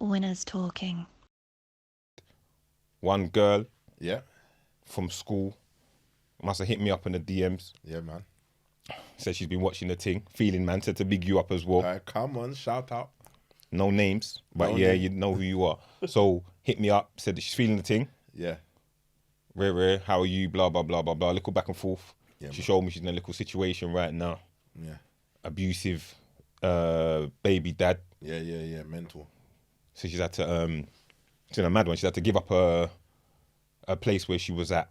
Winners talking. One girl Yeah. from school must have hit me up in the DMs. Yeah, man. Said she's been watching the thing. Feeling, man. Said to big you up as well. Come on, shout out. No names, but No yeah, name. you know who you are. So hit me up. Said that she's feeling the thing. Yeah. Rare, how are you? Blah, blah, blah, blah, blah. Little back and forth. Yeah, She man. showed me she's in a little situation right now. Yeah. Abusive baby dad. Yeah. Mental. So she's had to, she's in a mad one. She's had to give up a place where she was at.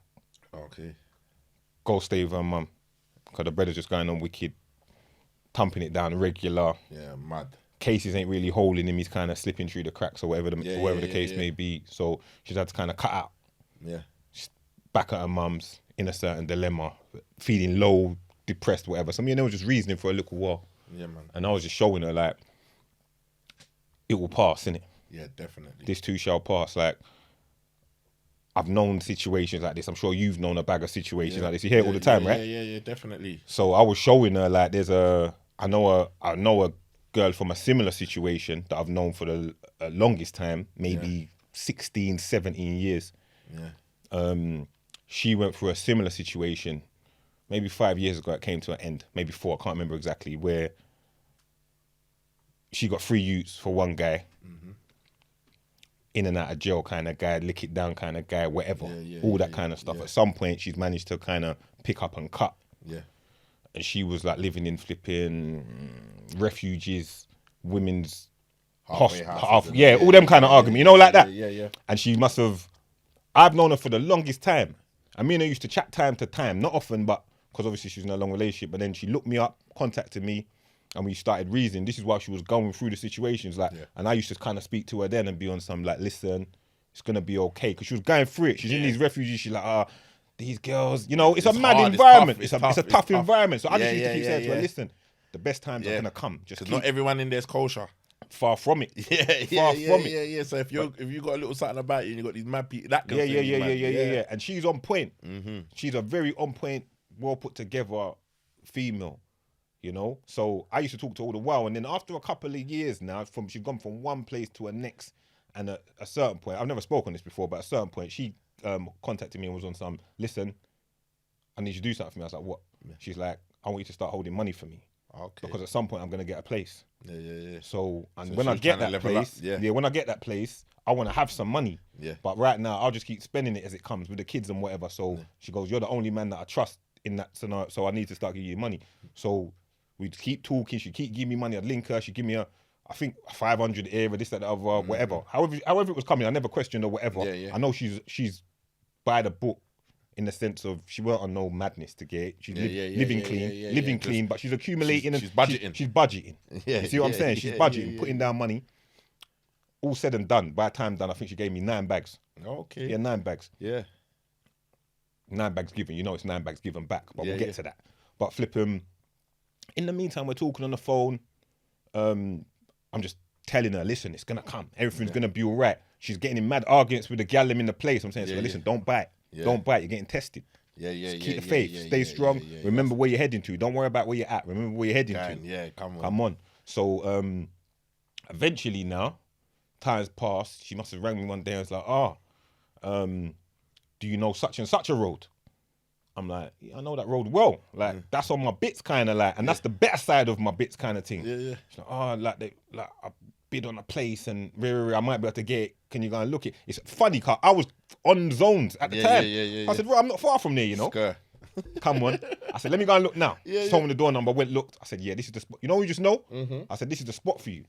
Okay. Go stay with her mum. Because the brother's just going on wicked, thumping it down regular. Yeah, mad. Cases ain't really holding him. He's kind of slipping through the cracks or whatever the case may be. So she's had to kind of cut out. Yeah. She's back at her mum's in a certain dilemma, feeling low, depressed, whatever. So me and her was just reasoning for a little while. Yeah, man. And I was just showing her, like, it will pass, innit? Yeah, definitely. This too shall pass. Like, I've known situations like this. I'm sure you've known a bag of situations like this. You hear it all the time, right? Yeah, definitely. So I was showing her, like, I know a girl from a similar situation that I've known for the longest time, maybe 16, 17 years. Yeah. She went through a similar situation maybe 5 years ago. It came to an end, maybe 4, I can't remember exactly, where she got 3 youths for one guy, in and out of jail kind of guy, lick it down kind of guy, whatever, all that kind of stuff. At some point, she's managed to kind of pick up and cut. Yeah. And she was like living in flipping refuges, women's Halfway half, houses and- yeah, all them kind of argument, you know, like that. Yeah. And she must have, I've known her for the longest time. And me and her used to chat time to time, not often, but because obviously she's in a long relationship. But then she looked me up, contacted me, and we started reasoning. This is while she was going through the situations, like, and I used to kind of speak to her then and be on some like, listen, it's gonna be okay, because she was going through it. She's in these refuges. She's like, these girls, you know, it's a mad hard, it's environment. tough, It's a tough environment. So I just used to keep yeah, saying to her, yeah. listen, the best times are gonna come. Just Because keep not everyone in there's kosher. far from it. Far from it. Yeah. So if you got a little something about you and you got these mad people, that girl. Yeah. And she's on point. She's a very on point, well put together female, you know. So I used to talk to her all the while, and then after a couple of years now, she's gone from one place to a next, and at a certain point, I've never spoken this before, but at a certain point, she contacted me and was on some, listen, I need you to do something for me. I was like, what? She's like, I want you to start holding money for me. Okay. Because at some point I'm gonna get a place. Yeah. So when she I was get trying to that level up, place, when I get that place, I want to have some money. Yeah. But right now, I'll just keep spending it as it comes with the kids and whatever. So she goes, you're the only man that I trust in that scenario. So I need to start giving you money. So we'd keep talking. She'd keep giving me money. I'd link her. She'd give me I think 500 era, this, that, the other, whatever. However it was coming, I never questioned or whatever. Yeah. I know she's by the book. In the sense of she weren't on no madness to get it. She's living clean, but she's accumulating. She's budgeting. She's budgeting. Yeah, you see what I'm saying? She's yeah, budgeting, yeah. putting down money. All said and done. By the time done, I think she gave me 9 bags. Okay. Yeah, 9 bags. Yeah. 9 bags given. You know it's 9 bags given back, but we'll Yeah. get to that. But flip in the meantime, we're talking on the phone. I'm just telling her, listen, it's gonna come. Everything's gonna be all right. She's getting in mad arguments with the gal in the place. I'm saying, so listen, don't bite. Don't bite. You're getting tested. Yeah. Keep the faith. Stay strong. Remember where you're heading to. Don't worry about where you're at. Remember where you're heading to. Yeah, come on. Come on. So eventually now, time's passed. She must have rang me one day and was like, do you know such and such a road? I'm like, yeah, I know that road well. Like, that's on my bits kind of like, and that's the better side of my bits kind of thing. Yeah. She's like, I bid on a place and I might be able to get it. Can you go and look it? It's funny, cause I was on zones at the time. Yeah. I said, I'm not far from there, you know. Skr. Come on. I said, let me go and look now. Told me the door number, went, looked. I said, yeah, this is the spot. You know, you just know? I said, this is the spot for you.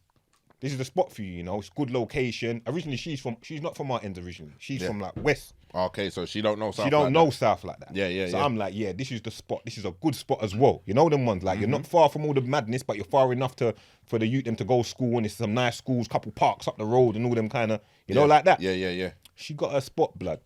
This is the spot for you, you know. It's good location. Originally, she's not from our end originally. She's from like West. Okay, so she don't know South. She don't like know that. South like that. Yeah. So I'm like, yeah, this is the spot. This is a good spot as well. You know them ones, like you're not far from all the madness, but you're far enough for the youth them to go school, and it's some nice schools, couple parks up the road and all them kind of, you know, like that. Yeah. She got her spot, blood.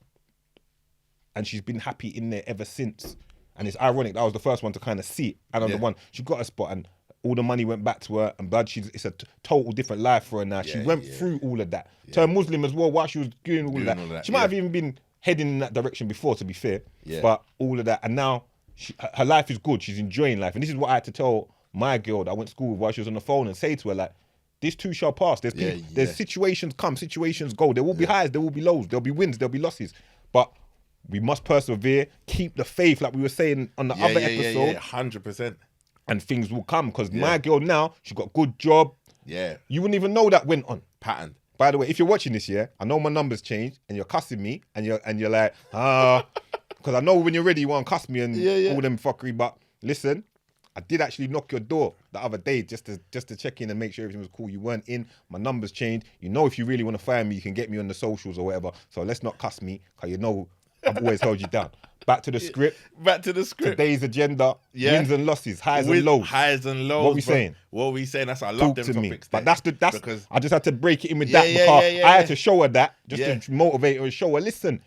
And she's been happy in there ever since. And it's ironic, that I was the first one to kind of see it. And I'm the one, she got a spot and all the money went back to her, and blood, it's a total different life for her now. She went through all of that. Turned Muslim as well while she was doing all of that. She might have even been heading in that direction before, to be fair. But all of that. And now her life is good. She's enjoying life. And this is what I had to tell my girl that I went to school with while she was on the phone and say to her, like, This too shall pass. There's situations come, situations go. There will be highs, there will be lows, there'll be wins, there'll be losses. But we must persevere, keep the faith, like we were saying on the other episode. 100%. And things will come. Because my girl now, she got a good job. Yeah. You wouldn't even know that went on. Pattern. By the way, if you're watching this, I know my numbers changed and you're cussing me and you're like, because I know when you're ready, you want to cuss me and all them fuckery. But listen, I did actually knock your door the other day just to check in and make sure everything was cool. You weren't in. My numbers changed. You know, if you really want to find me, you can get me on the socials or whatever. So let's not cuss me, because you know I've always held you down. Back to the script. Today's agenda, wins and losses, highs and lows. Highs and lows. What we saying? That's I love them to topics. But that's because I just had to break it in with that because I had to show her that, just to motivate her and show her, listen,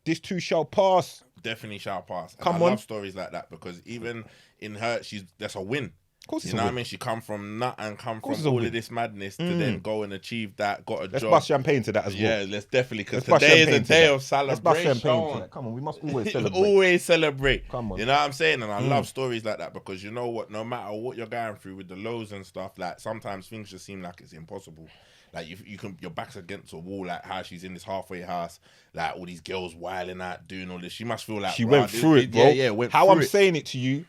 this too shall pass. Definitely shall pass. And Come I on. love stories like that, because even in her, that's a win. Of course, you know what I mean? She come from nut and come from all of this madness to then go and achieve that. Got a job. Let's bust champagne to that as well. Yeah, let's definitely, because today is a day of celebration. Let's bust champagne to that. Come on, we must always celebrate. Always celebrate. Come on. You know what I'm saying? And I love stories like that, because you know what? No matter what you're going through with the lows and stuff, like sometimes things just seem like it's impossible. Like your back's against a wall, like how she's in this halfway house, like all these girls wilding out, doing all this. She must feel like she went through it, bro. Went how through I'm it. saying it to you,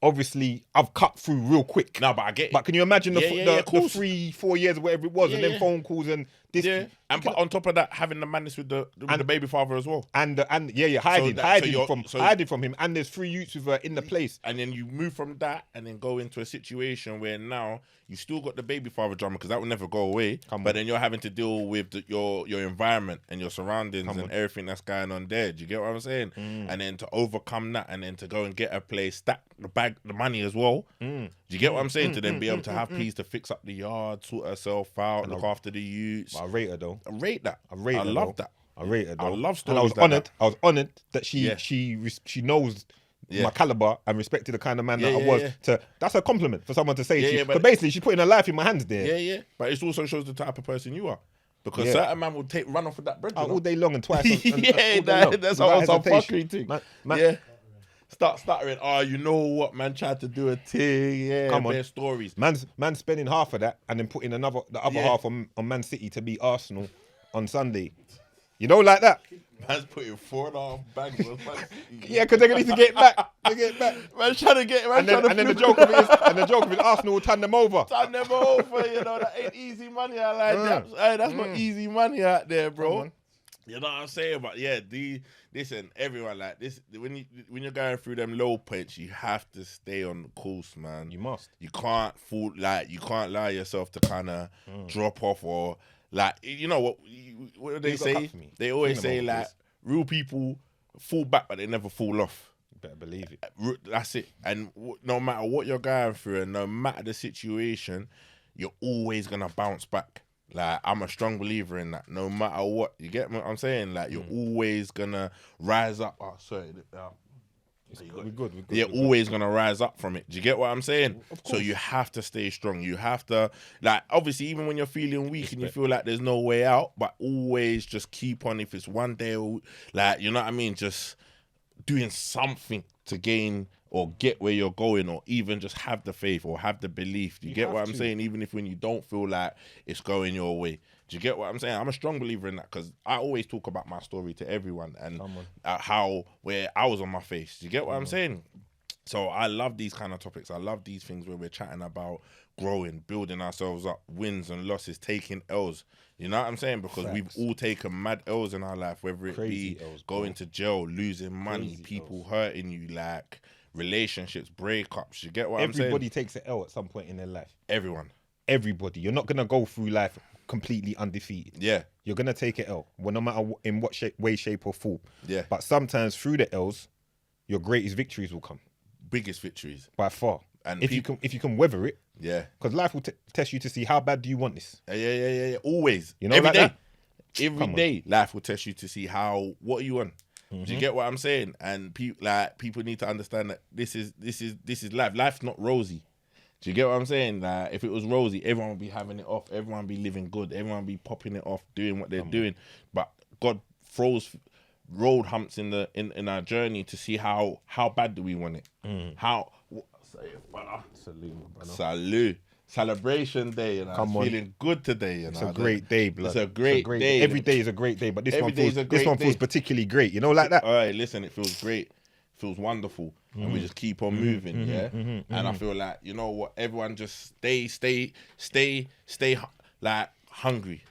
obviously I've cut through real quick. No, but I get it. But can you imagine the 3-4 years or whatever it was, and then yeah. phone calls and this? Yeah, but on top of that, having the madness with the baby father as well. And hiding from him, and there's 3 youths with her in the place. And then you move from that and then go into a situation where now you still got the baby father drama, because that will never go away. But then you're having to deal with your environment and your surroundings and everything that's going on there. Do you get what I'm saying? And then to overcome that, and then to go and get a place, stack the money as well. Do you get what I'm saying? To then be able to have peace to fix up the yard, sort herself out, look after the youths. I rate her though. I rate that. I love that. I rate her though. I love stories. And I was like honoured. that. I was honoured that she knows my caliber and respected the kind of man that I was. That's a compliment for someone to say to you. But basically, she's putting her life in my hands there. Yeah. But it also shows the type of person you are. Because certain man will run off with that bread. All day long and twice. That's also a fucking thing. Man. Start stuttering. Oh, you know what? Man tried to do a thing. Yeah, come on. Their stories. Man's spending half of that and then putting the other half on Man City to beat Arsenal on Sunday. You know, like that. Man's putting 4.5 bags on Man City. Yeah, because they're going to need to get back. Man's trying to get. And then the joke of it is, Arsenal will turn them over. Turn them over. You know, that ain't easy money. I like that. Hey, that's not easy money out there, bro. You know what I'm saying? But yeah, listen, everyone, like this, when you're going through them low points, you have to stay on course, man. You must. You can't you can't allow yourself to kind of drop off, or like, you know what do they say? They always say like real people fall back, but they never fall off. You better believe it. That's it. And no matter what you're going through, and no matter the situation, you're always gonna bounce back. Like, I'm a strong believer in that. No matter what, you get what I'm saying? Like, you're always gonna rise up. Oh, sorry. We're good. You're always gonna rise up from it. Do you get what I'm saying? So you have to stay strong. You have to, like, obviously, even when you're feeling weak and you feel like there's no way out, but always just keep on. If it's one day, like, you know what I mean? Just doing something to gain or get where you're going, or even just have the faith or have the belief. Do you get what I'm saying? Even if when you don't feel like it's going your way. Do you get what I'm saying? I'm a strong believer in that, because I always talk about my story to everyone and where I was on my face. Do you get what I'm saying? So I love these kind of topics. I love these things where we're chatting about growing, building ourselves up, wins and losses, taking L's. You know what I'm saying? Because we've all taken mad L's in our life, whether it be going to jail, losing money, people hurting you, like relationships, breakups. You get what I'm saying? Everybody takes an L at some point in their life. Everybody. You're not gonna go through life completely undefeated. Yeah. You're gonna take an L, well, no matter in what way, shape, or form. Yeah. But sometimes through the L's, your greatest victories will come. Biggest victories by far. And if you can weather it. Yeah. Because life will test you to see how bad do you want this. Yeah. Always. You know, every like day. That? Every day, life will test you to see what are you on. Do you get what I'm saying? And people need to understand that this is life. Life's not rosy. Do you get what I'm saying? Like, if it was rosy, everyone would be having it off. Everyone would be living good. Everyone would be popping it off, doing what they're doing. But God throws road humps in our journey to see how bad do we want it. Salute. celebration day, and I'm feeling good today. You know, it's a great day, blood. It's a great day. Every day is a great day, but this Every one day feels is a great feels day. particularly great. You know, like that. All right, listen, it feels great. It feels wonderful, and we just keep on moving, and I feel like, you know what, everyone just stay like hungry.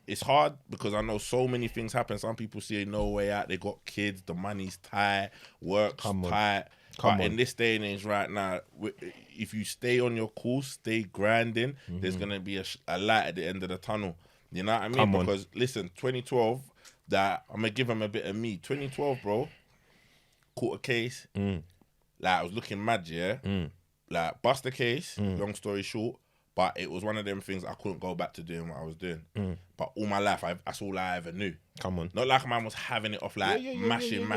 It's hard because I know so many things happen. Some people see no way out. They got kids, the money's tight, work's tight. But in this day and age right now, if you stay on your course, stay grinding, there's gonna be a light at the end of the tunnel. You know what I mean? Because listen, 2012, that I'm gonna give them a bit of me. 2012, bro, caught a case. Like, I was looking mad, yeah. Like, bust the case. Long story short. But it was one of them things I couldn't go back to doing what I was doing. But all my life, that's all I ever knew. Not like a man was having it off, like mashing.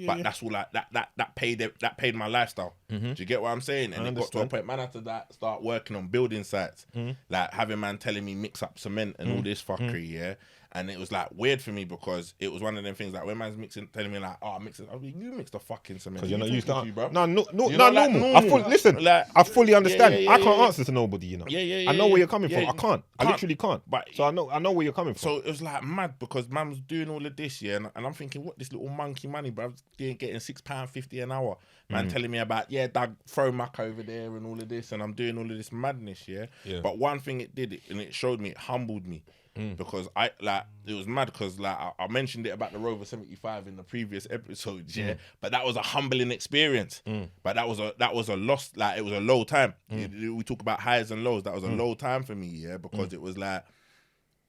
But that's all that paid my lifestyle. Do you get what I'm saying? And it got to a point, man, had to start working on building sites, like having man telling me mix up cement and all this fuckery, yeah. And it was like weird for me because it was one of them things like when man's mixing, telling me like, "Oh, mix it." I was like, "You mix the fucking cement." Because you're not used to bro. No, like, normal. Listen, like, I fully understand. Yeah, I can't answer to nobody, you know. I know where you're coming from. I can't. I literally can't. But so I know where you're coming from. So it was like mad because man was doing all of this, yeah, and I'm thinking, what, this little monkey money, bro? Getting £6.50 an hour. Man telling me about, Doug, throw muck over there and all of this, and I'm doing all of this madness, yeah. But one thing it did, and it showed me, it humbled me. Because it was mad because like I mentioned it about the Rover 75 in the previous episodes, yeah. But that was a humbling experience. But that was a loss, like it was a low time. We talk about highs and lows. That was a low time for me, yeah, because it was like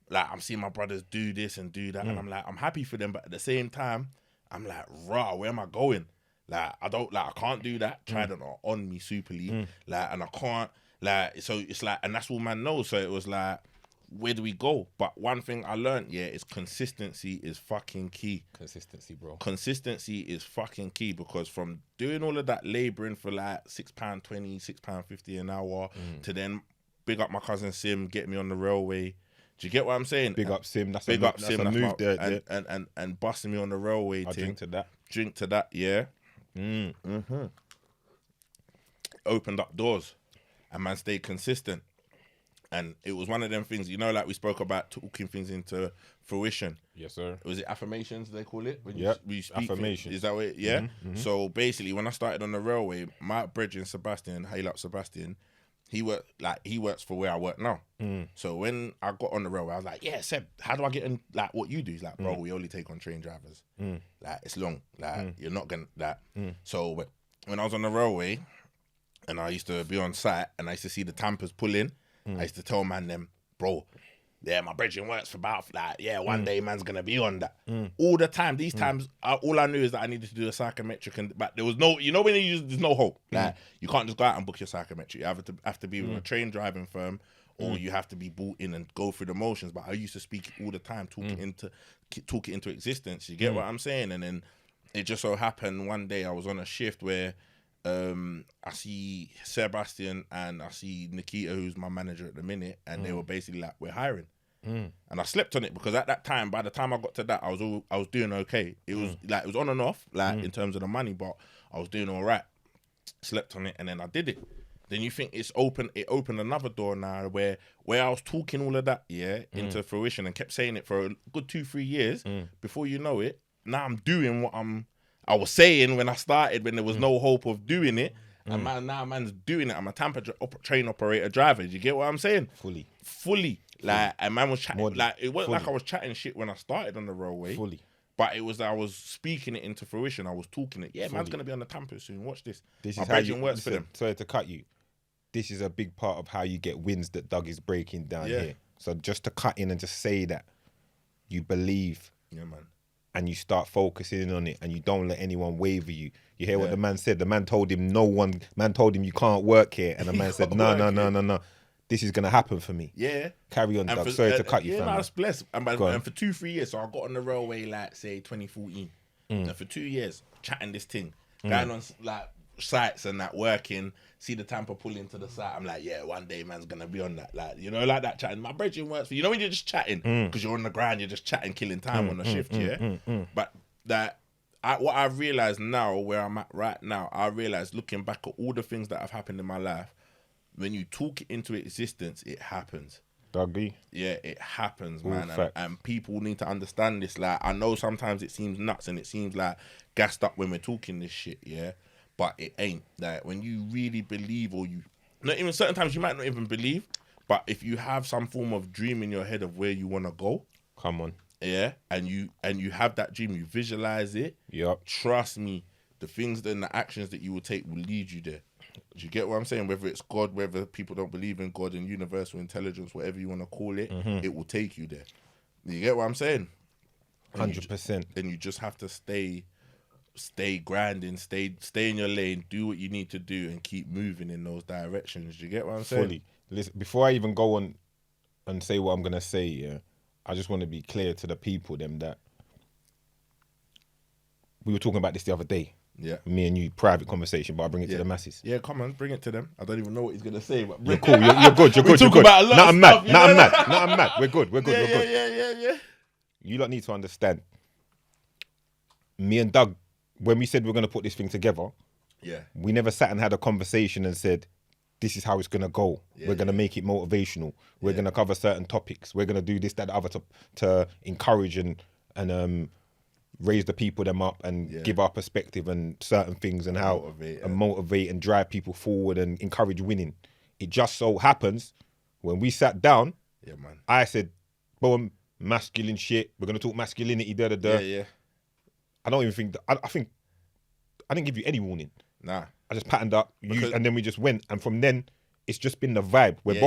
I'm seeing my brothers do this and do that, and I'm like, I'm happy for them, but at the same time, I'm like, rah, where am I going? Like I can't do that. Trident are on me superly, like, and I can't, like, so it's like, and that's all man knows. So it was like, where do we go? But one thing I learned, is consistency is fucking key. Consistency, bro. Consistency is fucking key because from doing all of that labouring for like £6.20, £6.50 an hour to then big up my cousin Sim, get me on the railway. Do you get what I'm saying? Big up Sim. That's big a up Sim. That's a move there. And busting me on the railway. Drink to that. Drink to that, yeah. Opened up doors and man stayed consistent. And it was one of them things, you know, like we spoke about talking things into fruition. Yes, sir. Was it affirmations they call it? When you speak affirmations. Is that what So basically, when I started on the railway, my brethren Sebastian, hail up Sebastian, he works for where I work now. So when I got on the railway, I was like, yeah, Seb, how do I get in, like, what you do? He's like, bro, we only take on train drivers. Like, it's long. Like, you're not going to, So when I was on the railway, and I used to be on site, and I used to see the tampers pull in, I used to tell man them, bro, my brethren works for about, one day man's going to be on that. All the time. These times, all I knew is that I needed to do a psychometric, but there was no, you know when there's no hope. Like, you can't just go out and book your psychometric. You have to be with a train driving firm, or you have to be brought in and go through the motions. But I used to speak all the time, talk it into existence. You get what I'm saying? And then it just so happened one day I was on a shift where I see Sebastian and I see Nikita, who's my manager at the minute, and they were basically like, we're hiring. And I slept on it because at that time, by the time I got to that, I was doing okay. It was like, it was on and off, like in terms of the money, but I was doing all right. Slept on it, and then I did it. Then you think it opened another door now where I was talking all of that, into fruition and kept saying it for a good 2-3 years. Before you know it, now I'm doing what I was saying when I started, when there was no hope of doing it. And now man's doing it. I'm a Tampa train operator driver. Do you get what I'm saying? Fully. Like, and man was chatting. Like, it wasn't like I was chatting shit when I started on the railway. But it was, I was speaking it into fruition. I was talking it. Yeah, man's going to be on the Tampa soon. Watch this. This my is how you works for them. Sorry to cut you. This is a big part of how you get wins that Doug is breaking down here. So just to cut in and just say that you believe. Yeah, man. And you start focusing on it, and you don't let anyone waver you. You hear what the man said? The man told him told him you can't work here, and the man said, no. This is gonna happen for me. Yeah. Carry on, Doug. Sorry to cut you, fam. I was blessed. And for 2-3 years, so I got on the railway, like, say, 2014. And for 2 years, chatting this thing, going on, like, sites and that, working, see the Tampa pull into the site. I'm like, one day man's gonna be on that, like, you know, like that chatting. My brethren works for you know when you're just chatting because you're on the grind, you're just chatting, killing time on the shift, But what I realized now, where I'm at right now, I realized looking back at all the things that have happened in my life, when you talk it into existence, it happens. Doggy. Yeah, it happens, All man. facts. And people need to understand this. Like, I know sometimes it seems nuts and it seems like gassed up when we're talking this shit, yeah? But it ain't. Like, when you really believe, or you, not even certain times you might not even believe, but if you have some form of dream in your head of where you want to go, Come on. yeah, and you have that dream, you visualize it, Yup. trust me, the things and the actions that you will take will lead you there. Do you get what I'm saying? Whether it's God, whether people don't believe in God and universal intelligence, whatever you want to call it, it will take you there. You get what I'm saying? 100%. Then you just have to stay grinding, stay in your lane, do what you need to do, and keep moving in those directions. Do you get what I'm saying? Fully. Listen, before I even go on and say what I'm gonna say, yeah, I just want to be clear to the people them that we were talking about this the other day. Yeah. Me and you, private conversation, but I bring it to the masses. Yeah, come on, bring it to them. I don't even know what he's gonna say, but You're cool. You're good. You're good. You're talk good. about a lot of Nothing mad. stuff, you Nothing know? mad. Nothing mad. We're good. We're good. We're good. Yeah. You lot need to understand. Me and Doug, when we said we're gonna put this thing together, Yeah. we never sat and had a conversation and said, this is how it's gonna go. Yeah, we're gonna make it motivational. We're gonna cover certain topics. We're gonna do this, that, the other to encourage and raise the people them up and give our perspective and certain things and how motivate and drive people forward and encourage winning. It just so happens when we sat down, Yeah, man. I said, boom, masculine shit. We're gonna talk masculinity, da da da. Yeah. I don't even think I think I didn't give you any warning. Nah. I just patterned up, Because- and then we just went. And from then, it's just been the vibe. We're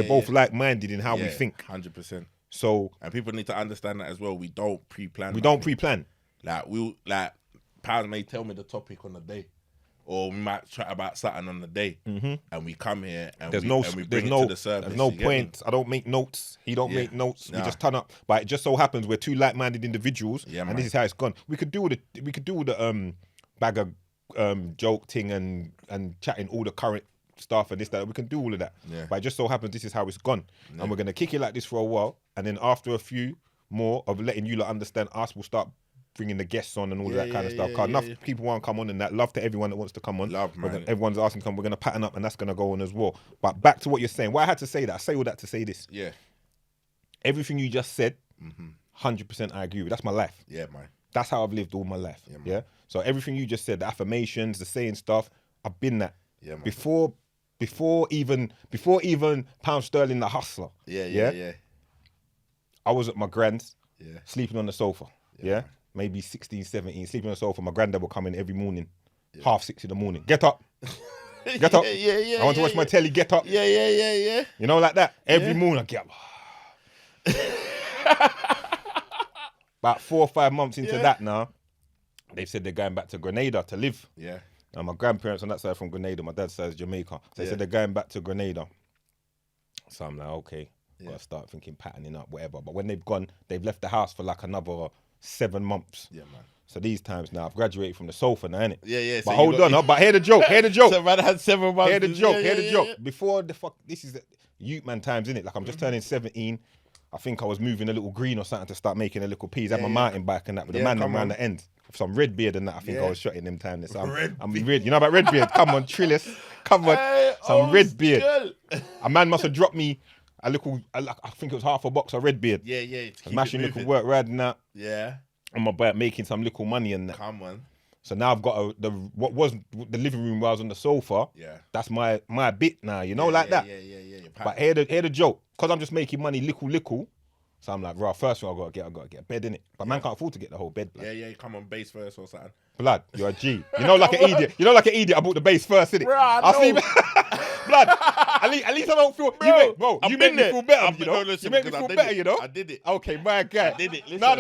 both like-minded in how we think. 100%. So And people need to understand that as well. We don't pre-plan. we don't pre-plan. Like Pounds may tell me the topic on the day, or we might chat about something on the day, and we come here and There's we no bring it to the surface. there's no you get me? point. I don't make notes. He don't make notes. We just turn up. But it just so happens we're two like-minded individuals, and man. this is how it's gone. We could do all the bag of joke thing and chatting all the current stuff and this that. We can do all of that. Yeah. But it just so happens this is how it's gone, and we're gonna kick it like this for a while, and then after a few more of letting you lot understand us, we'll start bringing the guests on and all of that kind of stuff. Cause enough people want to come on and that. Love to everyone that wants to come on. Everyone's asking to come. We're going to pattern up and that's going to go on as well. But back to what you're saying. Why I had to say that? I say all that to say this. Yeah. Everything you just said, 100% I agree with. That's my life. Yeah, man. That's how I've lived all my life. Yeah. So everything you just said, the affirmations, the saying stuff, I've been that. Yeah, man. Before even Pound Sterling, the hustler. Yeah. I was at my grand's, Yeah. sleeping on the sofa. Yeah. Maybe 16, 17, sleeping on the sofa. My granddad would come in every morning, 6:30 in the morning. Get up. Get up. Yeah. I want to watch my telly. Get up. Yeah. You know, like that. Every morning I get up. About 4 or 5 months into that now, they've said they're going back to Grenada to live. Yeah. And my grandparents on that side from Grenada, my dad's side is Jamaica. So they said they're going back to Grenada. So I'm like, okay, gotta start thinking patterning up, whatever. But when they've gone, they've left the house for like another 7 months. Yeah, man. So these times now, I've graduated from the sofa now, innit? Yeah. But hold on, but hear the joke, hear the joke. So man had 7 months. Hear the joke. Before the fuck, this is the youth man times, innit? Like I'm just turning 17. I think I was moving a little green or something to start making a little peas. I had my mountain bike and that, with the man around the end. Some red beard and that. I think I was shot in them times. So I'm red. You know about red beard? Come on, Trillis. Come on. Some red beard. A man must have dropped me a little, I think it was half a box of red beard. Yeah. Mashing little work, riding that. Yeah. On my bike, making some little money and that. Come on. So now I've got what was the living room where I was on the sofa. Yeah. That's my bit now, you know, like that. Yeah. But hear the joke. Because I'm just making money little. So I'm like, right, first thing I gotta get a bed in it. But man can't afford to get the whole bed. Blood. Yeah, come on base first or something. Blood, you're a G. You know, like an idiot. I bought the base first, innit? Bruh, Sleep. Blood. At least I don't feel. You make me feel better. You know, you make me feel better. You know. I did it. Okay, my guy. I did it. Listen. No.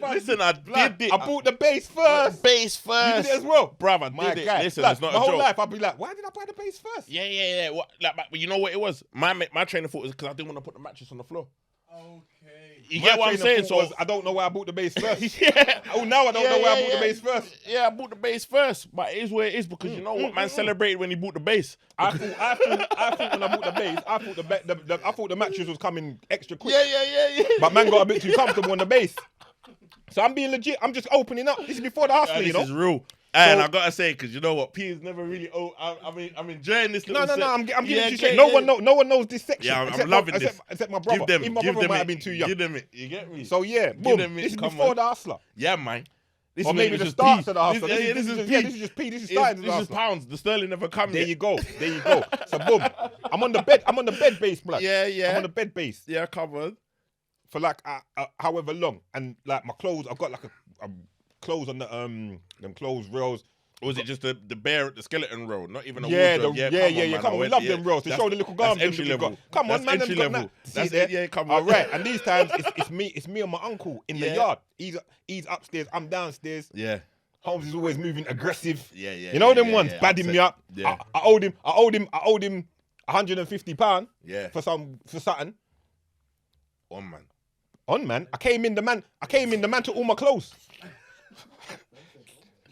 Listen, I did it. I bought the base first. Base first. You did it as well, bruv. I my did guy. it. Listen, Blood, it's not my a whole joke. life, I'll be like, why did I buy the base first? Yeah. What, like, but you know what it was? My trainer thought it was because I didn't want to put the mattress on the floor. Okay. You get what I'm saying? So I don't know why I bought the base first. yeah. Oh, now I don't know why I bought the base first. Yeah, I bought the base first, but it is where it is because you know what man celebrated when he bought the base. I thought when I bought the base, I thought the mattress was coming extra quick. Yeah. But man got a bit too comfortable on the base. So I'm being legit. I'm just opening up. This is before the hustle, you know. This is real. And I gotta say, because you know what, P is never really. Oh, I'm enjoying this. No, little I'm giving yeah, you straight. No one knows this section. Yeah, I'm except loving my, this. Except my brother. Even my brother might have been too young. Give them it. You get me? So yeah, boom. This is before the hustler. Yeah, man. This Or maybe the starts of the hustler. This is just P. This is starting. This is pounds. The sterling never comes. There you go. So boom. I'm on the bed base, blood. Yeah. I'm on the bed base. Yeah, covered. For like however long, and like my clothes, I've got like a clothes on the them clothes rails. Or was it just the skeleton roll, not even a wardrobe? wardrobe? Come on, we love them rails to show the little garms. Entry level. Come on, man, entry level. That's it. Yeah, come All on. right, and these times it's me and my uncle in the yard. He's upstairs, I'm downstairs. Yeah. Holmes is always moving aggressive. Yeah. You know them ones, badding upset. me up. Yeah. I owed him £150. Yeah. For something. On man. I came in the man to all my clothes.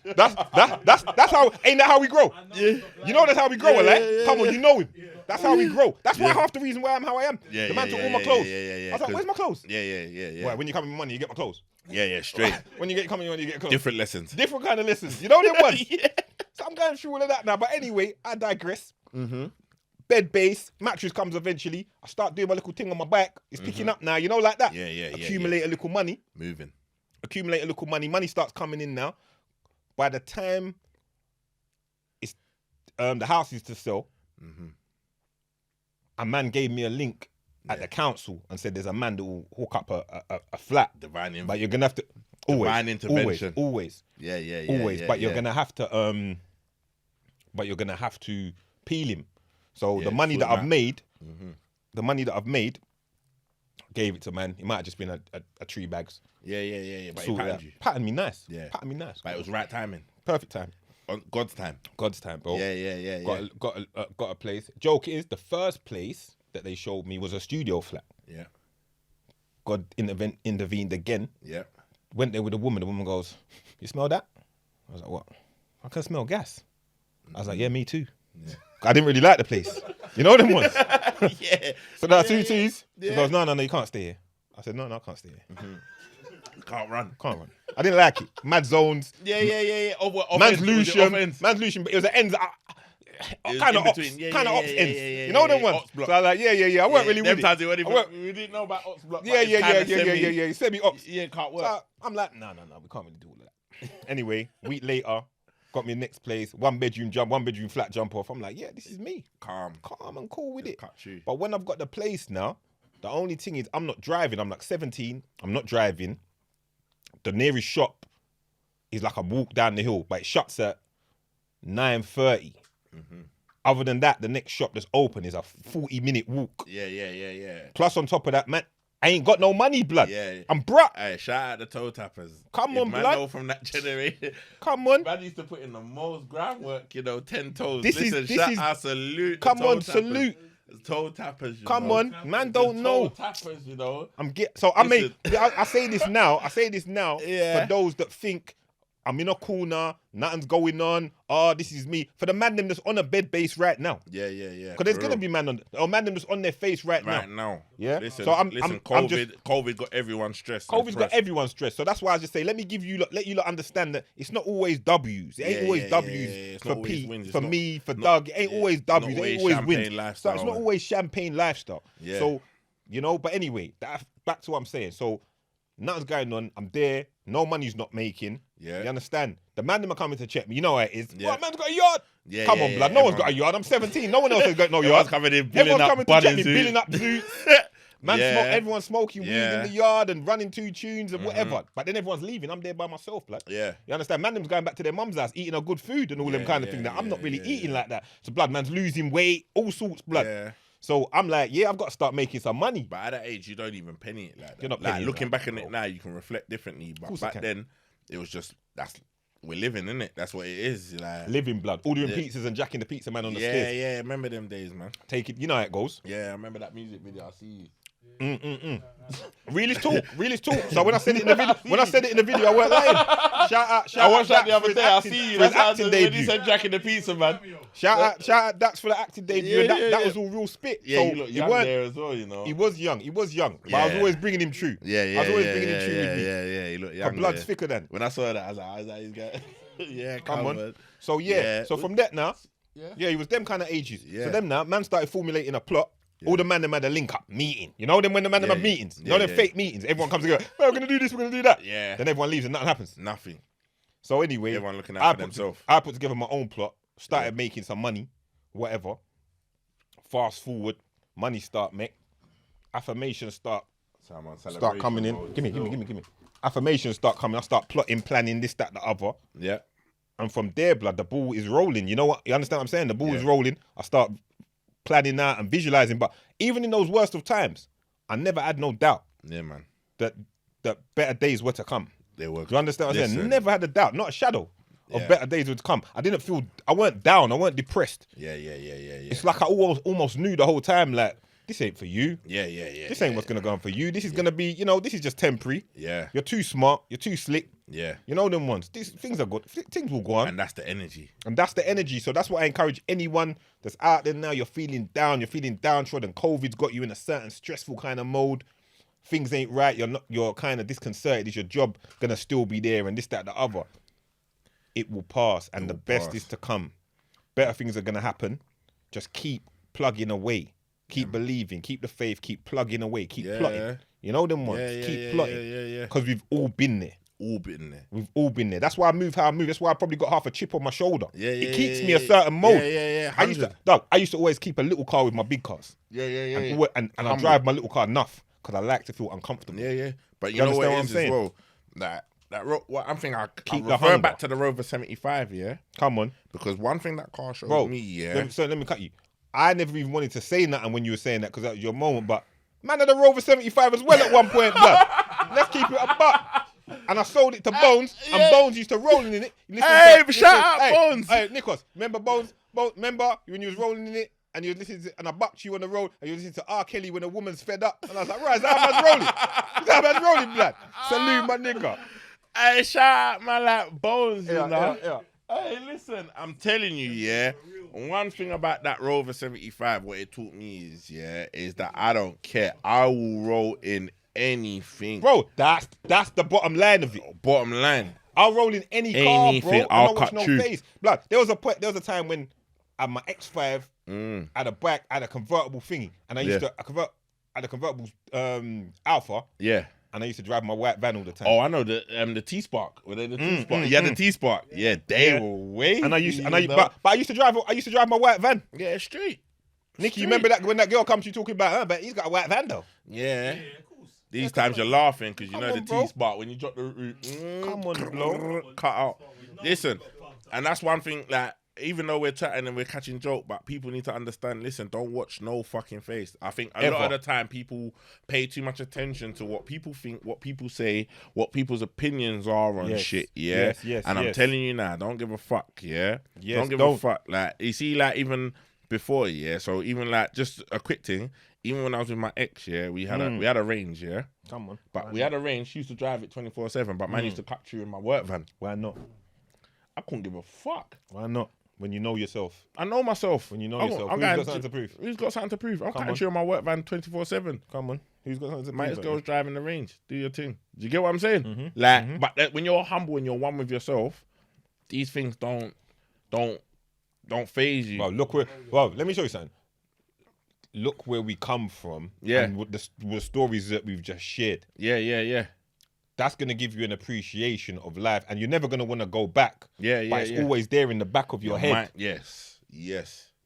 That's how, ain't that how we grow? Yeah. You know that's how we grow, right? Yeah. Come on, you know him. That's how we grow. That's why half the reason why I'm how I am. Yeah, the man took all my clothes. I was like, where's my clothes? Yeah. Why, when you come in with money, you get my clothes. Yeah, straight. When you get clothes. Different lessons. Different kind of lessons. You know them ones? Yeah. So I'm going through all of that now. But anyway, I digress. Mm-hmm. Bed base, mattress comes eventually. I start doing my little thing on my back. It's picking up now, you know, like that. Yeah. Accumulate a little money. Moving. Accumulate a little money. Money starts coming in now. By the time it's the house is to sell, a man gave me a link at the council and said there's a man that will hook up a flat. But you're gonna have to Divine intervention. Always. Yeah. Always. But you're gonna have to peel him. So the money that I've made, gave it to man. It might have just been a 3 bags. Yeah. But he Sorted patted out. you. Patting me nice. Yeah. Patting me nice. But it was right timing. Perfect time. On God's time. God's time, bro. Yeah. Got a place. Joke is the first place that they showed me was a studio flat. Yeah. God intervened again. Yeah. Went there with a woman. The woman goes, "You smell that?" I was like, "What?" "I can smell gas." I was like, "Yeah, me too." Yeah. I didn't really like the place. You know them ones? Yeah. So there are 2 T's. She goes, no, you can't stay here. I said, no, I can't stay here. Can't run. I didn't like it. Mad zones. Yeah. Man's Lucian, but it was the ends. Kind of ops ends. You know them ones? So I was like, yeah. I weren't really with it. We didn't know about ops block. Yeah. Semi-ops. Yeah, can't work. So I'm like, no, we can't really do all of that. Anyway, week later, got me next place, 1 bedroom flat jump off. I'm like, yeah, this is me. Calm and cool with it. Cut you. But when I've got the place now, the only thing is I'm not driving. I'm like 17. I'm not driving. The nearest shop is like a walk down the hill, but it shuts at 9:30. Other than that, the next shop that's open is a 40-minute walk. Yeah. Plus on top of that, man, I ain't got no money, blood. Yeah. I'm broke. Hey, shout out the toe tappers. Come on, man. blood. Know from that generation. Come on. Man used to put in the most groundwork, 10 toes. Salute. Come on, salute. Toe tappers. Come on, man, don't know. Toe tappers, I say this now. Yeah. For those that think I'm in a corner, nothing's going on. Oh, this is me. For the man them that's on a bed base right now. Yeah. Because there's gonna be man them that's on their face right now. Yeah. Listen, So COVID got everyone stressed. COVID's got everyone stressed. So that's why I just say, let you lot understand that it's not always W's. It ain't always W's for Pete, for me, for Doug. It ain't always W's. It ain't always wins. So it's not always champagne lifestyle. Yeah. So, but anyway, back to what I'm saying. So nothing's going on. I'm there. No money's not making. Yeah. You understand? The man them are coming to check me. You know how it is. Yeah. What, man's got a yard? Yeah. Come on, blood. No one's got a yard. I'm 17. No one else has got no yard. Everyone's coming to check me, billing up Zoots. Everyone's smoking weed Yeah. in the yard and running 2 tunes and whatever. But then everyone's leaving. I'm there by myself, blood. Yeah. You understand? Man them's going back to their mum's house, eating a good food and all them kind of thing. That I'm not really eating like that. So blood, man's losing weight, all sorts, blood. Yeah. So I'm like, I've got to start making some money. But at that age, you don't even penny it like that. You're not like penny it looking like back on it now, you can reflect differently. But back can. then, it was just we're living, innit? That's what it is. Like Living, blood. Ordering pizzas and jacking the pizza man on the stairs. Yeah. Remember them days, man. Take it. You know how it goes. Yeah, I remember that music video. I see you. Realist talk. So when I said it in the video, I weren't lying. Shout out. I watched that the other for his day. I acting- see you. for his That's acting when you debut. said Jack in the Pizza, man. Shout out Dax for the acting debut. Yeah, and that yeah. was all real spit. Yeah, so you look young there as well, you know. He was young. But I was Yeah. always bringing him true. Yeah. I was always bringing him true with me. Yeah. You look Her young. blood's there. thicker than. When I saw that, I was like, he's got Yeah, Come on. covered. So Yeah. so from that now, Yeah. he was them kind of ages. Yeah. So them now, man started formulating a plot. Yeah. All the man them had a link up meeting. You know them when the man them have meetings. You know them fake meetings. Everyone comes together. We're gonna do this. We're gonna do that. Yeah. Then everyone leaves and nothing happens. Nothing. So anyway, Everyone looking out for themselves. I put together my own plot. Started making some money, whatever. Fast forward, money start make. Affirmations start coming in. Give me. Affirmations start coming. I start plotting, planning this, that, the other. Yeah. And from there, blood, the ball is rolling. You know what? You understand what I'm saying? The ball is rolling. I start planning out and visualizing. But even in those worst of times, I never had no doubt Yeah, man. that better days were to come. They were. Do you understand what I'm saying? Never had a doubt, not a shadow of Yeah. better days would come. I weren't down. I weren't depressed. Yeah. It's like I almost knew the whole time, like, this ain't for you. Yeah. This ain't what's going to go on for you. This is going to be, this is just temporary. Yeah. You're too smart. You're too slick. Yeah. You know them ones. These things are good. Things will go on. And that's the energy. And that's the energy. So that's what I encourage anyone that's out there now. You're feeling down. You're feeling downtrodden. COVID's got you in a certain stressful kind of mode. Things ain't right. You're kind of disconcerted. Is your job going to still be there? And this, that, the other. It will pass. And the best is to come. Better things are going to happen. Just keep plugging away. Keep believing. Keep the faith. Keep plugging away. Keep plotting. You know them ones. Keep plotting. Yeah. Because we've all been there. All been there. We've all been there. That's why I move how I move. That's why I probably got half a chip on my shoulder. It keeps me a certain mode. Yeah. I used to always keep a little car with my big cars. Yeah. And I drive my little car enough because I like to feel uncomfortable. Yeah. But you You know what understand it what is I'm saying? as well? What I'm thinking, I Keep the refer hunger. back to the Rover 75, yeah? Come on. Because one thing that car showed Bro, me, yeah? let me cut you. I never even wanted to say nothing when you were saying that because that was your moment, but man had a Rover 75 as well at one point, blood. Let's keep it a buck. And I sold it to Bones, and Bones used to rolling in it. Shout out Bones. Hey, Nicholas, remember Bones? Remember when you was rolling in it, and you was listening to, and I bucked you on the road, and you was listening to R. Kelly when a woman's fed up, and I was like, right, that's how man's rolling. That's how man's rolling, blood. Salute, my nigga. Hey, shout out my like Bones, you know? Yeah. Hey, listen, I'm telling you, yeah. One thing about that Rover 75, what it taught me is that I don't care. I will roll in anything. Bro, that's the bottom line of it. Bottom line. I'll roll in any car, bro. I'll watch cut through. face. Blood, there was a time when I had my X5 at a back, I had a convertible thingy, and I used to had a convertible Alpha. Yeah. And I used to drive my white van all the time. Oh, I know the T-Spark. Were they the T-Spark? Yeah, the T-Spark. Yeah, they were way. And I used to drive my white van. Yeah, straight. Nicky, you remember that when that girl comes to you talking about her, but he's got a white van though. Yeah. Of course. These times you're laughing because you know the bro. T-Spark when you drop the Come on, bro. cut out. Listen, and that's one thing. Like, even though we're chatting and we're catching joke, but people need to understand. Listen, don't watch no fucking face. I think a lot of the time people pay too much attention to what people think, what people say, what people's opinions are on shit. Yeah, and I'm telling you now, don't give a fuck. Yeah, don't give a fuck. Like, you see, like even before, yeah. So even like just a quick thing. Even when I was with my ex, yeah, we had a range, yeah. Come on, but we had a range. She used to drive it 24/7, but man used to cut through in my work van. Why not? I couldn't give a fuck. Why not? When you know yourself. I know myself. When you know yourself. Who's got something to prove? Who's got something to prove? I'm cutting through in my work van 24/7. Come on. Who's got something to prove? My ex-girl's driving the range. Do your thing. Do you get what I'm saying? But when you're humble and you're one with yourself, these things don't phase you. Well, let me show you something. Look where we come from. Yeah. And with the stories that we've just shared. Yeah. That's going to give you an appreciation of life. And you're never going to want to go back. Yeah. But it's always there in the back of your head. Yes.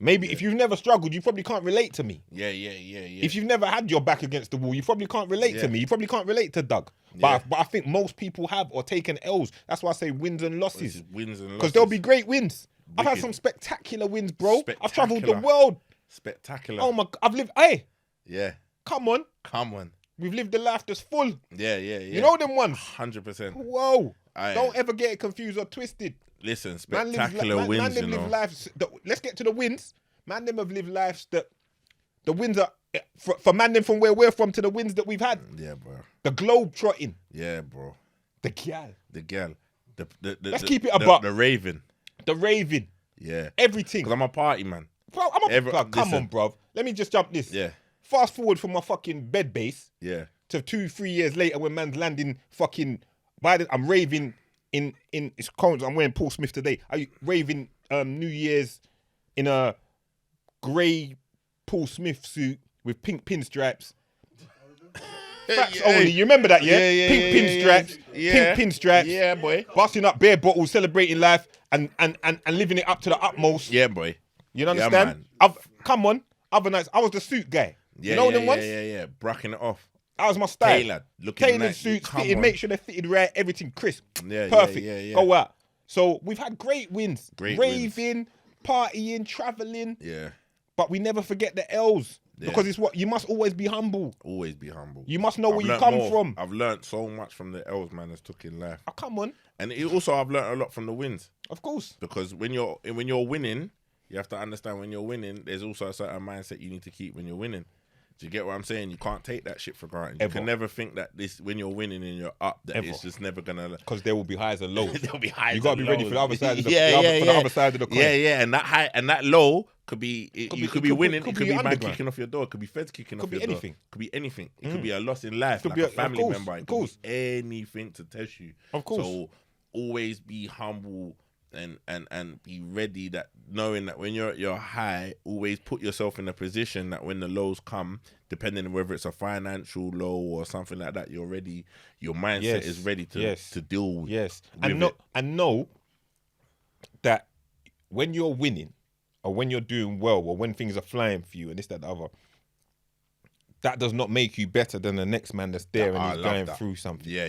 Maybe if you've never struggled, you probably can't relate to me. Yeah. If you've never had your back against the wall, you probably can't relate to me. You probably can't relate to Doug. Yeah. But I think most people have or taken L's. That's why I say wins and losses. Wins and losses. Because there'll be great wins. I've had some spectacular wins, bro. I've travelled the world. Spectacular. Oh my, I've lived, hey. Yeah. Come on. We've lived a life that's full. Yeah. You know them ones? 100%. Whoa. Don't ever get it confused or twisted. Listen, spectacular wins, man, live lives. Let's get to the wins. Man, them have lived lives that the wins are for man them from where we're from to the wins that we've had. Yeah, bro. The globe trotting. Yeah, bro. The gal. Let's keep it a buck. The raven. The raving. Yeah. Everything. Because I'm a party man. Bro, come on, bro. Let me just jump this. Yeah. Fast forward from my fucking bed base. Yeah. To 2-3 years later when man's landing fucking Biden. I'm raving it's cold. I'm wearing Paul Smith today. Are you raving New Year's in a grey Paul Smith suit with pink pinstripes? Facts only. You remember that, yeah? Pink pinstripes. Pink pinstripes. Yeah, boy. Busting up beer bottles, celebrating life, and living it up to the utmost. Yeah, boy. You understand? Man. Come on. Other nights, I was the suit guy. Yeah, you know them ones? Yeah. Bracking it off. That was my style. Tailored suits, fitted, make sure they're fitted right, everything crisp. Yeah, perfect. Yeah. Go out. So we've had great wins. Raving, partying, traveling. Yeah. But we never forget the L's. Because it's what you must always be humble. Always be humble. You must know where you come from. I've learned so much from the L's, man, that's took in life. Oh, come on. And also I've learned a lot from the wins. Of course. Because when you're winning, you have to understand when you're winning, there's also a certain mindset you need to keep when you're winning. Do you get what I'm saying? You can't take that shit for granted. You can never think that when you're winning and you're up, that it's just never gonna. Because there will be highs and lows. There'll be highs. You gotta be ready for the other side of the the other side of the coin. Yeah. And that high and that low could be you could be winning. It could be man kicking off your door. It could be feds kicking off your door. It could be anything. It could be a loss in life, like a family member. It could be anything to test you. Of course. So always be humble. And be ready, that knowing that when you're at your high, always put yourself in a position that when the lows come, depending on whether it's a financial low or something like that, you're ready. Your mindset is ready to deal with. Yes, and know that when you're winning, or when you're doing well, or when things are flying for you, and this, that, the other, that does not make you better than the next man that's there and he's going through something. Yeah.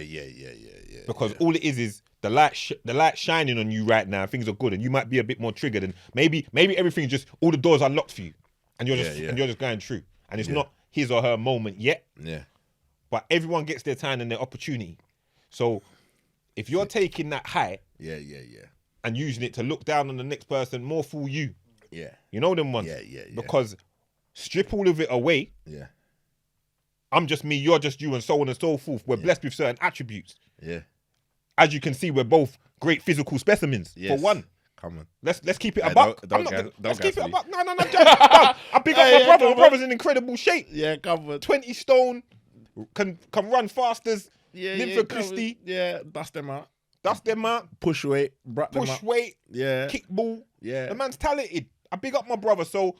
Because all it is the light shining on you right now. Things are good, and you might be a bit more triggered, and maybe everything's just all the doors are locked for you, and you're just going through, and it's not his or her moment yet. Yeah. But everyone gets their time and their opportunity. So if you're taking that high, and using it to look down on the next person, more fool you. Yeah. You know them ones. Yeah. Because strip all of it away. Yeah. I'm just me, you're just you, and so on and so forth. We're blessed with certain attributes. Yeah. As you can see, we're both great physical specimens. Yes. For one. Come on. Let's keep it a buck. Let's keep it a buck. No. I pick up my brother. My brother's in incredible shape. Yeah, come on. 20 stone. Can run fast as Linford Christie. Yeah, dust them out. Push weight. Push weight. Yeah. Kick ball. Yeah. The man's talented. I big up my brother. So,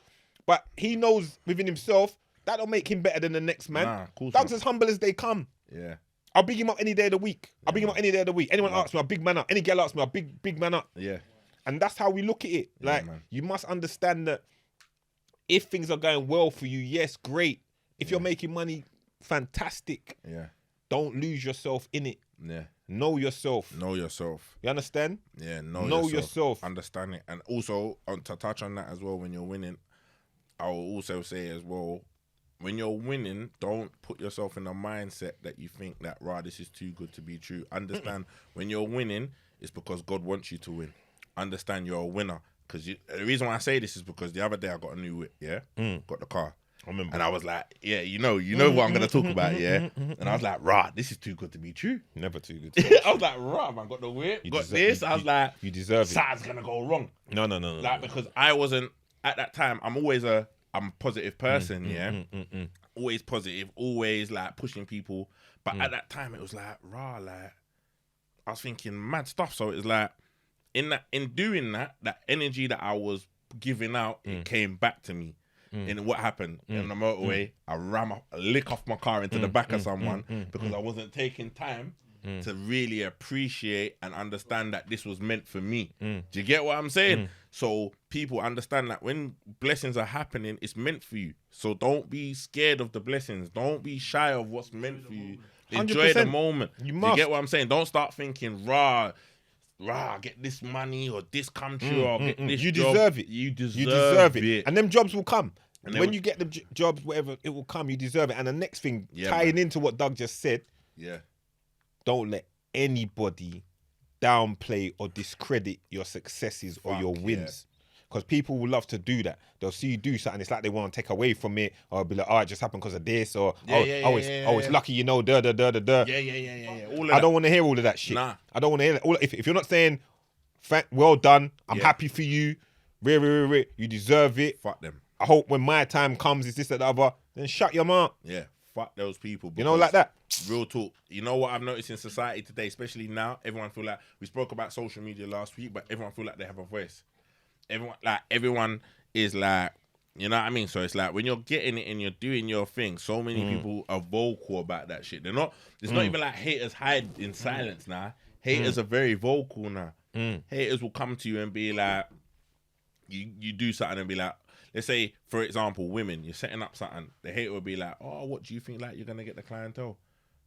but he knows within himself that don't make him better than the next man. Nah, cool. That's as humble as they come. Yeah. I'll big him up any day of the week. Anyone asks me, I'll big man up. Any girl asks me, I'll big man up. Yeah. And that's how we look at it. Like, you must understand that if things are going well for you, yes, great. If you're making money, fantastic. Yeah. Don't lose yourself in it. Yeah. Know yourself. You understand? Yeah, know yourself. Understand it. And also, to touch on that as well, when you're winning, I will also say as well, when you're winning, don't put yourself in a mindset that you think that, this is too good to be true. Understand, when you're winning, it's because God wants you to win. Understand you're a winner. Because the reason why I say this is because the other day I got a new whip, got the car. I remember. And I was like, you know what I'm going to talk about, And I was like, this is too good to be true. Never too good to be true. I was like, man, got the whip, this. I was like, you deserve it. Something's going to go wrong. No. Like, because I wasn't, at that time, I'm a positive person, always positive, always like pushing people. But at that time, it was like, like, I was thinking mad stuff. So it was like, in doing that energy that I was giving out, it came back to me. And what happened in the motorway, I lick off my car into the back of someone because I wasn't taking time to really appreciate and understand that this was meant for me. Do you get what I'm saying? So people understand that when blessings are happening, it's meant for you. So don't be scared of the blessings. Don't be shy of what's meant for you. Enjoy 100%. The moment. You get what I'm saying? Don't start thinking, get this money or this country or get this You job. deserve it. You deserve it. And them jobs will come. And when you get the jobs, whatever, it will come. You deserve it. And the next thing, tying into what Doug just said, don't let anybody downplay or discredit your successes or your wins. Because people will love to do that. They'll see you do something, it's like they want to take away from it, or be like, it just happened because of this, or it's lucky, Yeah. All of I don't want to hear all of that shit. Nah. I don't want to hear that. If you're not saying, well done, I'm happy for you, you deserve it. Fuck them. I hope when my time comes, it's this, that, the other, then shut your mouth. Yeah. fuck those people. You know, like that. Real talk. You know what I've noticed in society today, especially now, everyone feel like, we spoke about social media last week, but everyone feel like they have a voice. Everyone is like, you know what I mean? So it's like when you're getting it and you're doing your thing, so many people are vocal about that shit. It's not even like haters hide in silence now. Haters are very vocal now. Haters will come to you and be like, you do something and be like, let's say, for example, women, you're setting up something. The hater will be like, oh, what do you think like you're going to get the clientele?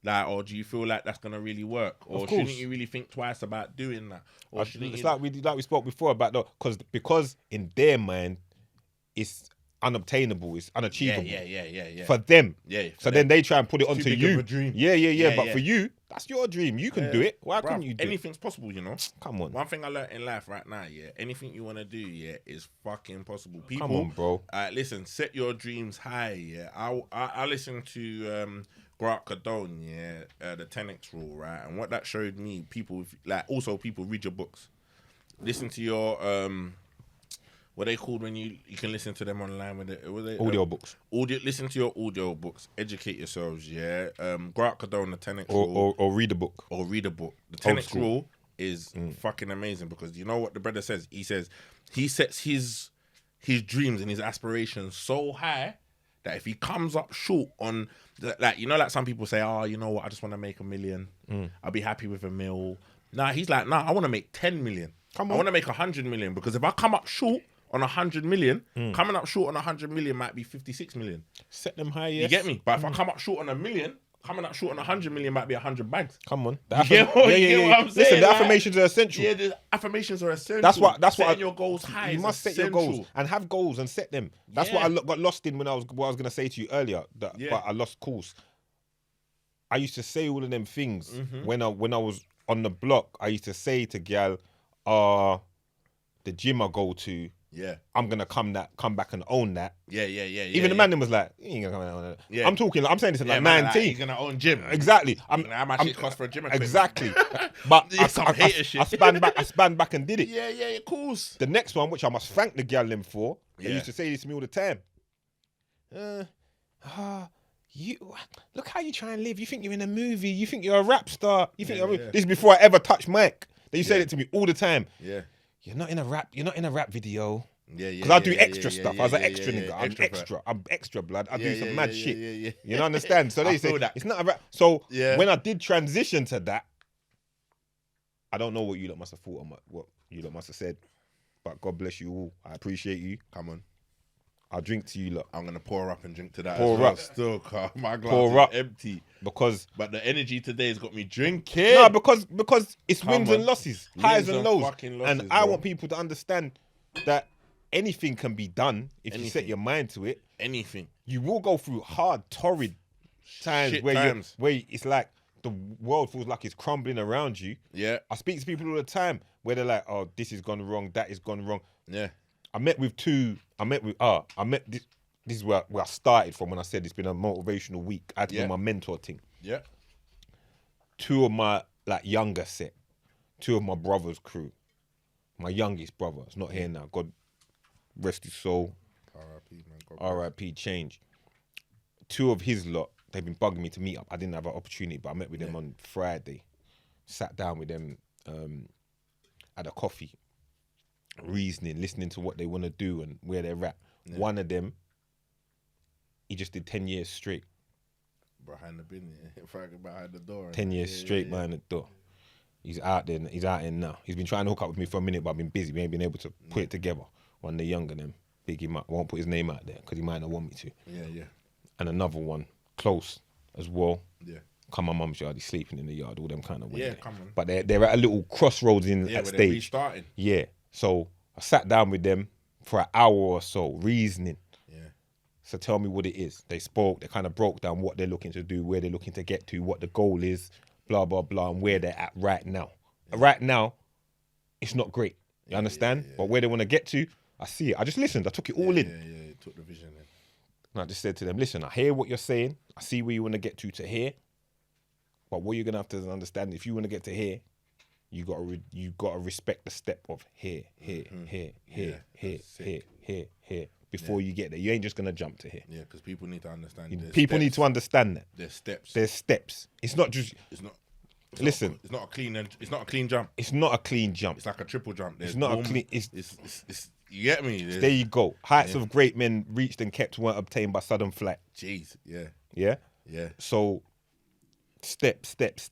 Like, or do you feel like that's gonna really work, or shouldn't you really think twice about doing that? Or it's like we spoke before about that, because in their mind, it's unobtainable, it's unachievable. Yeah. For them, So then they try and put it onto too big you. of a dream. Yeah. But for you, that's your dream. You can do it. Why couldn't you do anything's possible, you know? Come on. One thing I learned in life right now, anything you want to do, is fucking possible. People, come on, bro. Listen, set your dreams high, I listened to Grant Cardone, the 10x rule, right? And what that showed me, people read your books. Listen to your what they called when you can listen to them online with it. Audio books. Listen to your audio books. Educate yourselves. Grant Cardone, the 10x rule, or read a book. Or read a book. The 10x rule is fucking amazing, because you know what the brother says. He says he sets his dreams and his aspirations so high that if he comes up short on, like some people say, oh, you know what, I just want to make $1 million. I'll be happy with $1 million. Nah, he's like, nah, I want to make 10 million. I want to make 100 million, because if I come up short on 100 million, coming up short on 100 million might be 56 million. Set them high, yes. You get me? But if I come up short on $1 million, coming up short on 100 million might be 100 bags. Come on. You get what I'm saying? Listen, the affirmations are essential. Yeah, the affirmations are essential. That's what your goals high. You must set your goals and have goals and set them. That's what I got lost in what I was going to say to you earlier. But I lost course. I used to say all of them things when I was on the block. I used to say to gal, the gym I go to, I'm gonna come back and own that. Even the man then was like, you ain't gonna come and own that. Yeah. I'm saying this at like 19. You're gonna own gym. Exactly. How much it cost for a gym equipment? Exactly. But I span back and did it. Yeah, of course. The next one, which I must thank the gal them for, they used to say this to me all the time. You look how you try and live. You think you're in a movie. You think you're a rap star. You think this is before I ever touched mic. They said it to me all the time. Yeah. You're not in a rap video. Yeah. Because I do extra stuff. I was an extra nigga. I'm extra blood. I do some mad shit. You know, understand? So they say it's not a rap. So when I did transition to that, I don't know what you lot must have thought or what you lot must have said. But God bless you all. I appreciate you. Come on. I'll drink to you lot. I'm gonna pour up and drink to that. Pour up. Still, my glass is empty. But the energy today has got me drinking. No, because it's wins and losses, highs and lows. And I want people to understand that anything can be done if you set your mind to it. Anything. You will go through hard, torrid times where it's like the world feels like it's crumbling around you. Yeah. I speak to people all the time where they're like, oh, this has gone wrong, that has gone wrong. Yeah. This is where I started from when I said it's been a motivational week. I had to do my mentor thing. Yeah. Two of my younger set, two of my brother's crew, my youngest brother, is not here now. God rest his soul. R.I.P. man. R.I.P. Change. Two of his lot, they've been bugging me to meet up. I didn't have an opportunity, but I met with them on Friday. Sat down with them at a coffee. Reasoning, listening to what they want to do and where they're at. Yeah. One of them, he just did 10 years straight. Behind the bin, behind the door. 10 years straight behind the door. He's out there now. He's been trying to hook up with me for a minute, but I've been busy. We ain't been able to put it together. One of the younger them, big him up. I won't put his name out there because he might not want me to. Yeah. And another one, close as well. Yeah. Come my mum's yard, he's sleeping in the yard, all them kind of way. Yeah, come on. But they're at a little crossroads at stage. They're restarting. Yeah. So I sat down with them for an hour or so, reasoning. Yeah. So tell me what it is. They spoke, they kind of broke down what they're looking to do, where they're looking to get to, what the goal is, blah, blah, blah, and where they're at right now. Yeah. Right now, it's not great. You understand? Yeah. But where they want to get to, I see it. I just listened. I took it all in. Yeah, you took the vision in. And I just said to them, listen, I hear what you're saying. I see where you want to get to here. But what you're going to have to understand, if you want to get to here, you got to respect the step of here. before you get there. You ain't just gonna jump to here. Yeah, because people need to understand. People need to understand that there's steps. there's steps. It's not just. It's not. Listen, it's not a clean. It's not a clean jump. it's not a clean jump. It's like a triple jump. It's not a clean. It's you get me? There you go. Heights of great men reached and kept weren't obtained by sudden flight. Jeez, yeah. Yeah. So, step. That's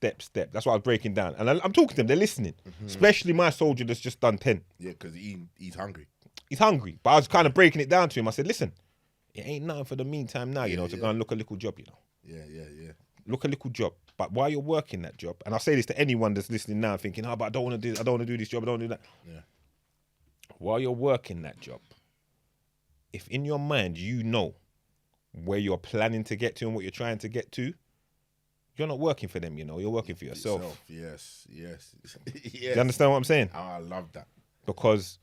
what I was breaking down, and I'm talking to them. They're listening, especially my soldier that's just done 10. Yeah, because he's hungry. He's hungry, but I was kind of breaking it down to him. I said, listen, it ain't nothing for the meantime now, to go and look a little job, Yeah. Look a little job. But while you're working that job, and I say this to anyone that's listening now thinking, but I don't want to do this, I don't want to do this job, I don't want to do that. Yeah. While you're working that job, if in your mind you know where you're planning to get to and what you're trying to get to, you're not working for them, you're working for yourself. Yes. Do you understand what I'm saying? Oh, I love that. Because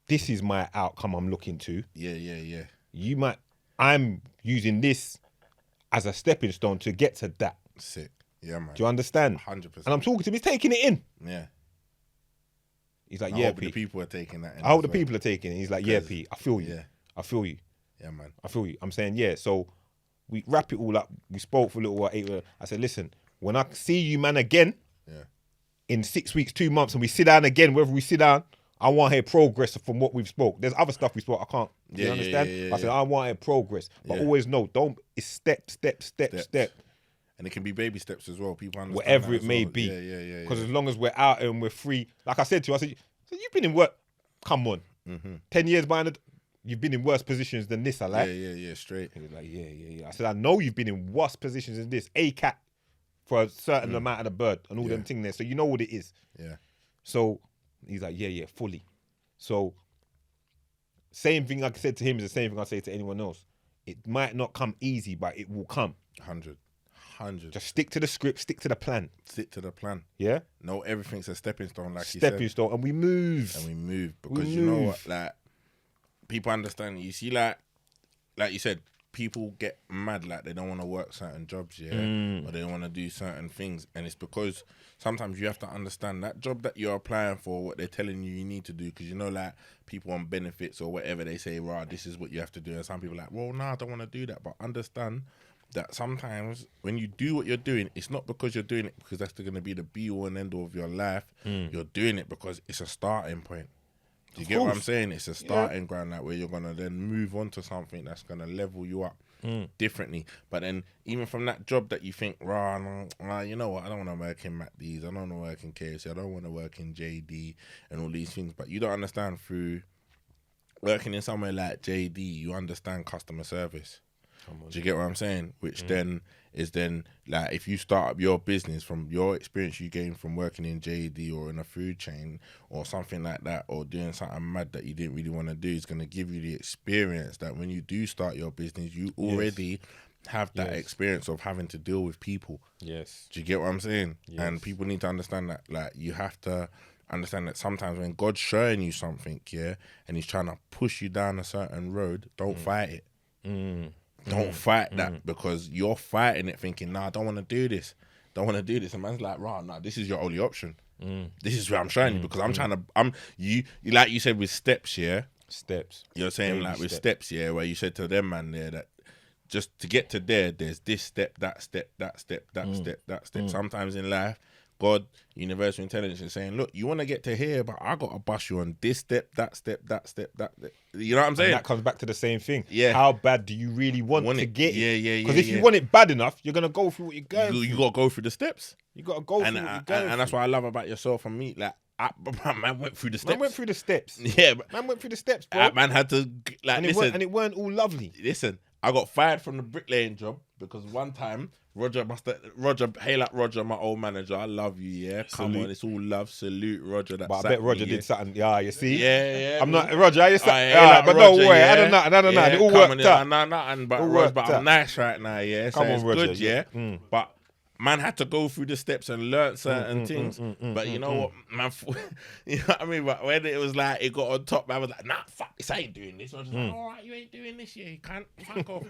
this is my outcome I'm looking to. Yeah. I'm using this as a stepping stone to get to that. Sick. Yeah, man. Do you understand? 100%. And I'm talking to him, he's taking it in. Yeah. He's like, I yeah, hope Pete. the people are taking that in. I hope the people are taking it. He's like, yeah, Pete, I feel you. Yeah. I feel you. Yeah, man. I feel you. I'm saying, yeah. So we wrap it all up. We spoke for a little while. I said, listen, when I see you, man, again, in 6 weeks, 2 months, and we sit down again, whether we sit down, I want to hear progress from what we've spoke. There's other stuff we spoke. I can't. You understand? I said, I want to hear progress. But always know, it's step. And it can be baby steps as well. People understand whatever it may be. Yeah. Because as long as we're out and we're free, like I said to you, you've been in work. Come on. 10 years behind it, you've been in worse positions than this, I like. Yeah, straight. He was like, yeah. I said, I know you've been in worse positions than this. ACAT for a certain amount of the bird and all them things there. So you know what it is. Yeah. So he's like, yeah, fully. So same thing like I said to him is the same thing I say to anyone else. It might not come easy, but it will come. 100. Just stick to the script, stick to the plan. Stick to the plan. Yeah? No, everything's a stepping stone, like you said. Stepping stone, and we move. Because you know what, like, people understand. You see, like you said, people get mad, like they don't want to work certain jobs, or they don't want to do certain things, and it's because sometimes you have to understand that job that you're applying for, what they're telling you need to do, because like people on benefits or whatever, they say, right, this is what you have to do, and some people are like, well, no, I don't want to do that, but understand that sometimes when you do what you're doing, it's not because you're doing it because that's going to be the be all and end all of your life. You're doing it because it's a starting point. Do you get what I'm saying? It's a starting ground, like where you're gonna then move on to something that's gonna level you up differently. But then even from that job that you think, you know what, I don't want to work in McD's, I don't want to work in KFC, I don't want to work in JD and all these things. But you don't understand, through working in somewhere like JD, you understand customer service. Do you get what I'm saying? Which then is like, if you start up your business from your experience you gained from working in JD or in a food chain or something like that, or doing something mad that you didn't really want to do, it's going to give you the experience that when you do start your business, you already have that experience of having to deal with people. Yes. Do you get what I'm saying? Yes. And people need to understand that, like, you have to understand that sometimes when God's showing you something, and he's trying to push you down a certain road, don't fight it. Don't fight that, because you're fighting it thinking, I don't want to do this. And man's like, this is your only option. This is where I'm showing you, because you like you said with steps, Steps. You're saying like with steps, where you said to them, man, there, that just to get to there, there's this step, that step, that step, that step, that step. Sometimes in life, God, universal intelligence is saying, look, you want to get to here, but I got to bust you on this step, that step, that step, that. You know what I'm saying? And that comes back to the same thing. Yeah. How bad do you really want to get it? Yeah. Because if you want it bad enough, you're going to go through what you're going through. You got to go through the steps. You got to go through what you're going through. And that's what I love about yourself and me. Like, man went through the steps. Man went through the steps. Yeah. Man went through the steps, bro. Man had to, like, and it weren't all lovely. Listen, I got fired from the bricklaying job because one time Roger, hail up Roger, my old manager. I love you, Come on, it's all love. Salute Roger. But I bet Roger did something. Yeah, you see. Yeah. I'm not Roger. But don't worry. I don't know. It all worked out. Nothing, but I'm nice right now. Yeah, so it's Roger, good. But man had to go through the steps and learn certain things. But you know what, man? You know what I mean? But when it was like, it got on top, man was like, fuck this, I ain't doing this. I was just like, all right, you ain't doing this, you can't, fuck off.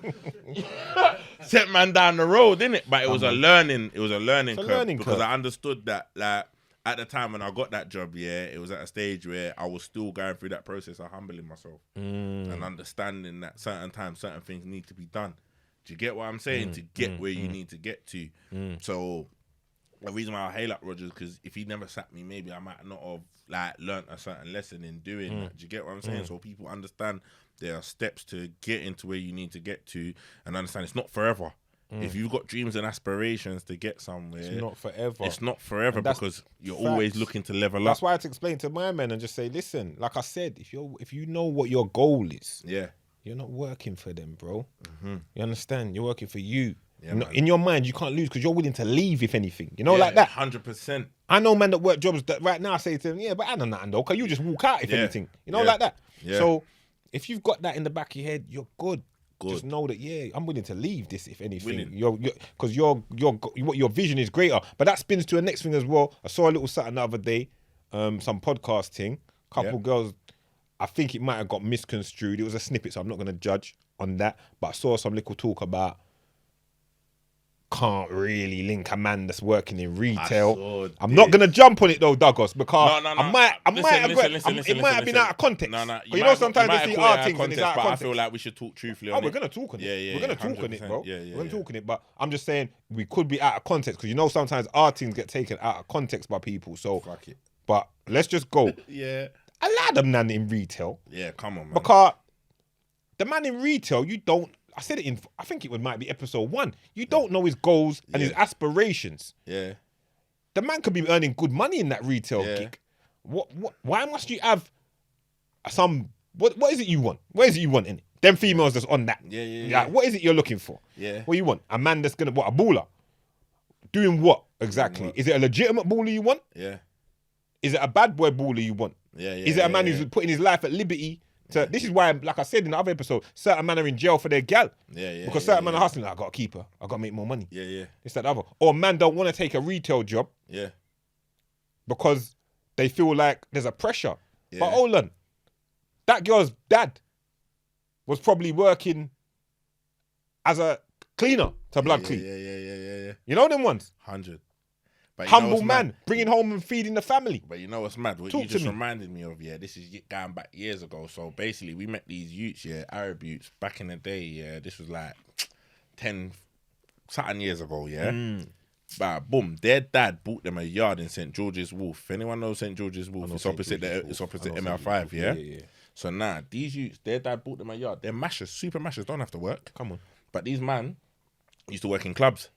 Set man down the road, didn't it? But it was a learning curve. Because I understood that, like, at the time when I got that job, yeah, it was at a stage where I was still going through that process of humbling myself and understanding that certain times, certain things need to be done. Do you get what I'm saying? To get where you need to get to. So the reason why I hail up Rogers, because if he never sacked me, maybe I might not have like learnt a certain lesson in doing that. Do you get what I'm saying? So people understand there are steps to get into where you need to get to, and understand it's not forever. If you've got dreams and aspirations to get somewhere, It's not forever. It's not forever because you're facts. always looking to level That's up. why I had to explain to my men and just say, listen, like I said, if you know what your goal is, Yeah. you're not working for them, bro. You understand? You're working for you. Yeah, No, man. in your mind, you can't lose because you're willing to leave, if anything. You know, like that. 100%. I know men that work jobs that right now I say to them, yeah, but I don't know, though, because you just walk out, if Yeah. anything. You know, Yeah. like that. Yeah. So if you've got that in the back of your head, you're good. Good. Just know that, yeah, I'm willing to leave this, if anything. Willing. Because your vision is greater. But that spins to a next thing as well. I saw a little something the other day, some podcast thing. Couple girls, I think it might have got misconstrued. It was a snippet, so I'm not going to judge on that. But I saw some little talk about can't really link a man that's working in retail. I'm not gonna jump on it though, Douglas, because No. I might have Listen, been out of context. No. You know, sometimes they see our things and it's out of but context. I feel like we should talk truthfully on Oh, it. we're gonna talk on it. Yeah, we're gonna talk on it, 100%. bro. Yeah, we're gonna yeah. talk on it, but I'm just saying we could be out of context because you know sometimes our things get taken out of context by people. So, Fuck it. but let's just go. Yeah. Allow them man in retail Yeah, come on, man. because the man in retail, you don't. I said it in. I think it might be episode 1. You don't know his goals and his aspirations. Yeah. The man could be earning good money in that retail gig. What? Why must you have some? What is it you want? What is it you want in it? Them females that's on that. Yeah. Like, what is it you're looking for? Yeah. What you want? A man that's gonna a baller? Doing what exactly? what? Is it a legitimate baller you want? Yeah. Is it a bad boy baller you want? Yeah. Is it a man who's putting his life at liberty? This is why, like I said in the other episode, certain men are in jail for their gal. Yeah. Because certain men are hustling. Like, I gotta keep her. I gotta make more money. Yeah. It's that other. Or man don't want to take a retail job Yeah. because they feel like there's a pressure. Yeah. But hold on, that girl's dad was probably working as a cleaner to blood clean. Yeah. You know them ones? 100. But you know Humble what's man, mad? bringing home and feeding the family. But you know what's mad? What Talk you to just me. reminded me of, this is going back years ago. So basically, we met these youths, Arab youths, back in the day, this was like 10 something years ago, But boom, their dad bought them a yard in St. George's Wharf. If anyone knows St. George's Wharf, it's opposite ML5, yeah? So now, these youths, their dad bought them a yard. They're mashers, super mashers, don't have to work. Come on. But these man used to work in clubs.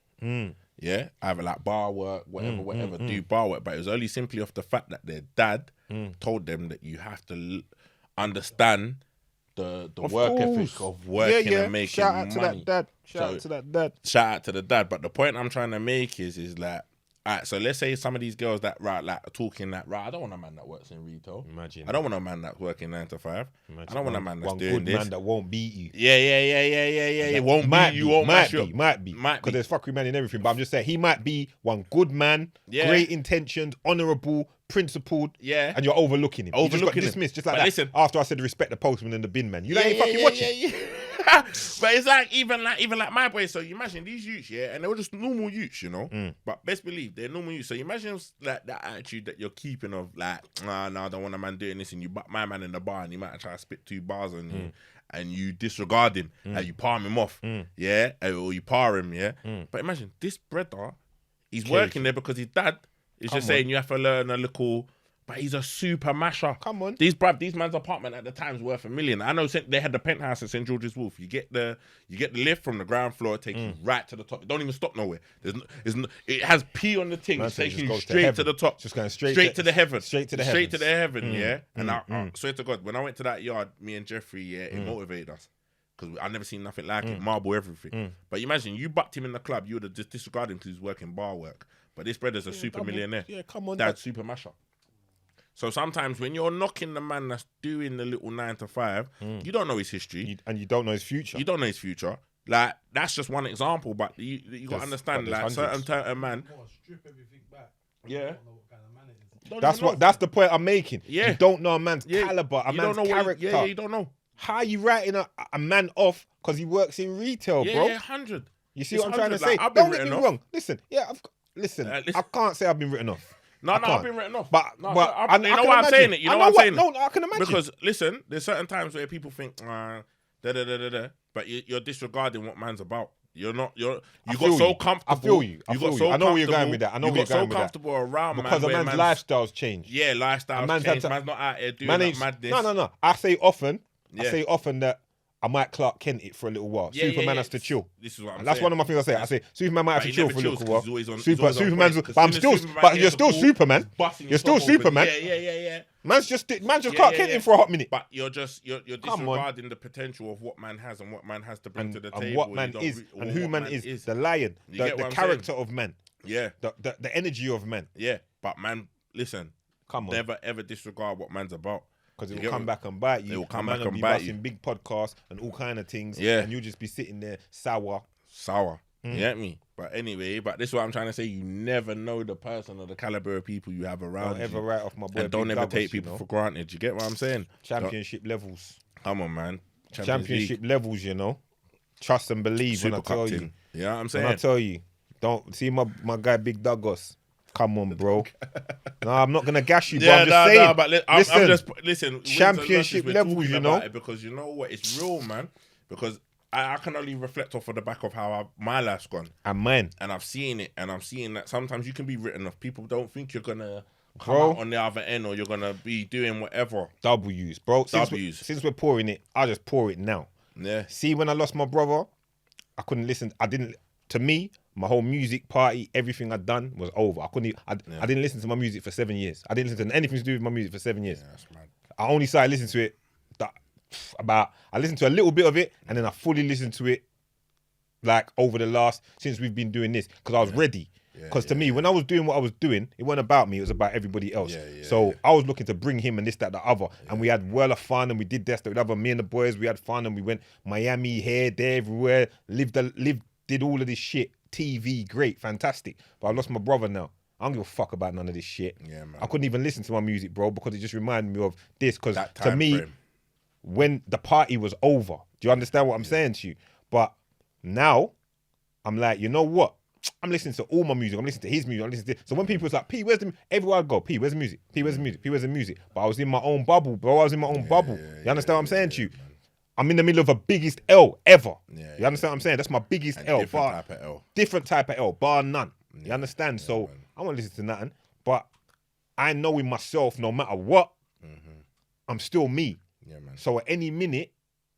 Yeah, either like bar work, whatever, do bar work. But it was only simply off the fact that their dad told them that you have to understand the work ethic of working and making Shout out money. to that dad. Shout out to that dad. Shout out to the dad. But the point I'm trying to make is like, all right, so let's say some of these girls that are talking that, I don't want a man that works in retail. Imagine. I don't want a man that's working 9 to 5. I don't want a man that's one doing good this. man that won't beat you. Yeah. It won't Might be. You won't mash you up. Might be. Because there's fuckery man in everything. But I'm just saying, he might be one good man, great intentions, honourable, principled, and you're overlooking him. He just got dismissed, just like But that. listen, after I said respect the postman and the bin man. You ain't fucking watching. But it's like even like my boys. So you imagine these youths, and they were just normal youths, But best believe they're normal youths. So you imagine like that attitude that you're keeping of like, no, I don't want a man doing this, and you butt my man in the bar, and he might try to spit 2 bars on you, and you disregard him, and you palm him off, or you par him, But imagine this brother, he's working there because his dad is just saying you have to learn a little. But he's a super masher. Come on. These man's apartment at the time's worth $1 million. I know they had the penthouse at St. George's Wharf. You get the lift from the ground floor, take you right to the top. It don't even stop nowhere. It has P on the thing. It's taking you straight to the top. Just going straight to the heaven. Straight to the heaven, yeah. And I swear to God, when I went to that yard, me and Jeffrey, it motivated us. Because I never seen nothing like it. Marble everything. But imagine, you bucked him in the club, you would have just disregarded him because he's working bar work. But this brother's a super millionaire. Yeah, come on. Dad's super masher. So sometimes when you're knocking the man that's doing the little 9 to 5, you don't know his history. And you don't know his future. You don't know his future. Like, that's just one example, but you got to understand, like, certain man. Strip everything back. Yeah. Don't know what kind of man it is. That's the point I'm making. Yeah. You don't know a man's caliber, a man's character. Yeah, you don't know. How are you writing a man off because he works in retail, bro? Yeah, 100. You see It's what I'm trying to 100, say? like, I've been Don't get me written wrong. Listen, I can't say I've been written off. No, I I've can't. been written off. But, no, but I, you know can why I'm imagine. saying it. You I know why I'm saying No, it. I can imagine. Because listen, there's certain times where people think, da da da da da, but you're disregarding what man's about. You're not. You got so comfortable. I feel you. You got so I know where you're comfortable. going with that. I know you where you're got going so with that. comfortable around Because man. a man's lifestyle's changed. Yeah, lifestyle's man's changed. had to- Man's not out here doing Man that ain't, madness. no. I say often Yeah. that I might Clark Kent it for a little while. Superman has to chill. This is what I'm That's saying. one of my things I say. I say Superman might have But to he chill never for a chills little while. 'cause he's always on- he's always on Superman's, point. 'Cause but I'm soon as still, Superman but gets you're the still ball, Superman. he's busting You're his still top open. Superman. Yeah. Man's just Yeah, Clark Kenting for a hot minute. But you're Come on. disregarding the potential of what man has and what man has to bring to the table. And what You man don't is, or and who what man is, the You lion, get the what I'm character of man, Yeah, the energy of man. yeah. But man, listen, Come on. never ever disregard what man's about. Because it You will get come what- back and bite you. It will come A man back will and be bite busting you. big podcasts and all kind of things. Yeah. And you'll just be sitting there sour. Sour. You get me? But anyway, this is what I'm trying to say. You never know the person or the caliber of people you have around Don't you. ever write off my boy. And don't Big ever Douglas, take people you know? for granted. You get what I'm saying? Championship levels. Come on, man. Champions Championship League. levels, you know. Trust and believe Super when I tell Cup you. team. You know what I'm When saying? I tell you. Don't see my guy Big Douglas. Come on, bro. No, I'm not gonna gash you, but I'm just saying. but listen, I'm just listen. wins and championship losses, we're levels, talking you know? about it because you know what? It's real, man. Because I can only reflect off of the back of how my life's gone, and man, and I've seen it, and I'm seeing that sometimes you can be written off. People don't think you're gonna come Bro. out on the other end, or you're gonna be doing whatever. W's, bro. W's. Since we're pouring it, I just pour it now. Yeah, See, when I lost my brother, I couldn't listen. I didn't. To me, my whole music party, everything I'd done was over. I couldn't. I didn't listen to my music for 7 years. I didn't listen to anything to do with my music for 7 years. that's mad. I only started listening to it. I listened to a little bit of it, and then I fully listened to it, like over the last since we've been doing this, because I was ready. Because to me, when I was doing what I was doing, it wasn't about me. It was about everybody else. I was looking to bring him and this, that, the other. And we had well of fun, and we did this, that, the other. Me and the boys, we had fun, and we went Miami, here, there, everywhere. Did all of this shit. TV, great, fantastic. But I lost my brother now. I don't give a fuck about none of this shit. Yeah, man. I couldn't even listen to my music, bro, because it just reminded me of this. Because That to time me, frame. when the party was over, do you understand what I'm saying to you? But now, I'm like, you know what? I'm listening to all my music. I'm listening to his music. I'm listening to. So when people was like, P, where's the? Everywhere I go, P, where's the music? P, where's the music? P, where's the music? But I was in my own bubble, bro. I was in my own bubble. You understand what I'm saying to you? I'm in the middle of a biggest L ever. You understand what I'm saying? That's my biggest L. Different type of L. Different type of L, bar none. You understand? So I won't listen to nothing. But I know in myself, no matter what, I'm still me. Yeah, man. So at any minute,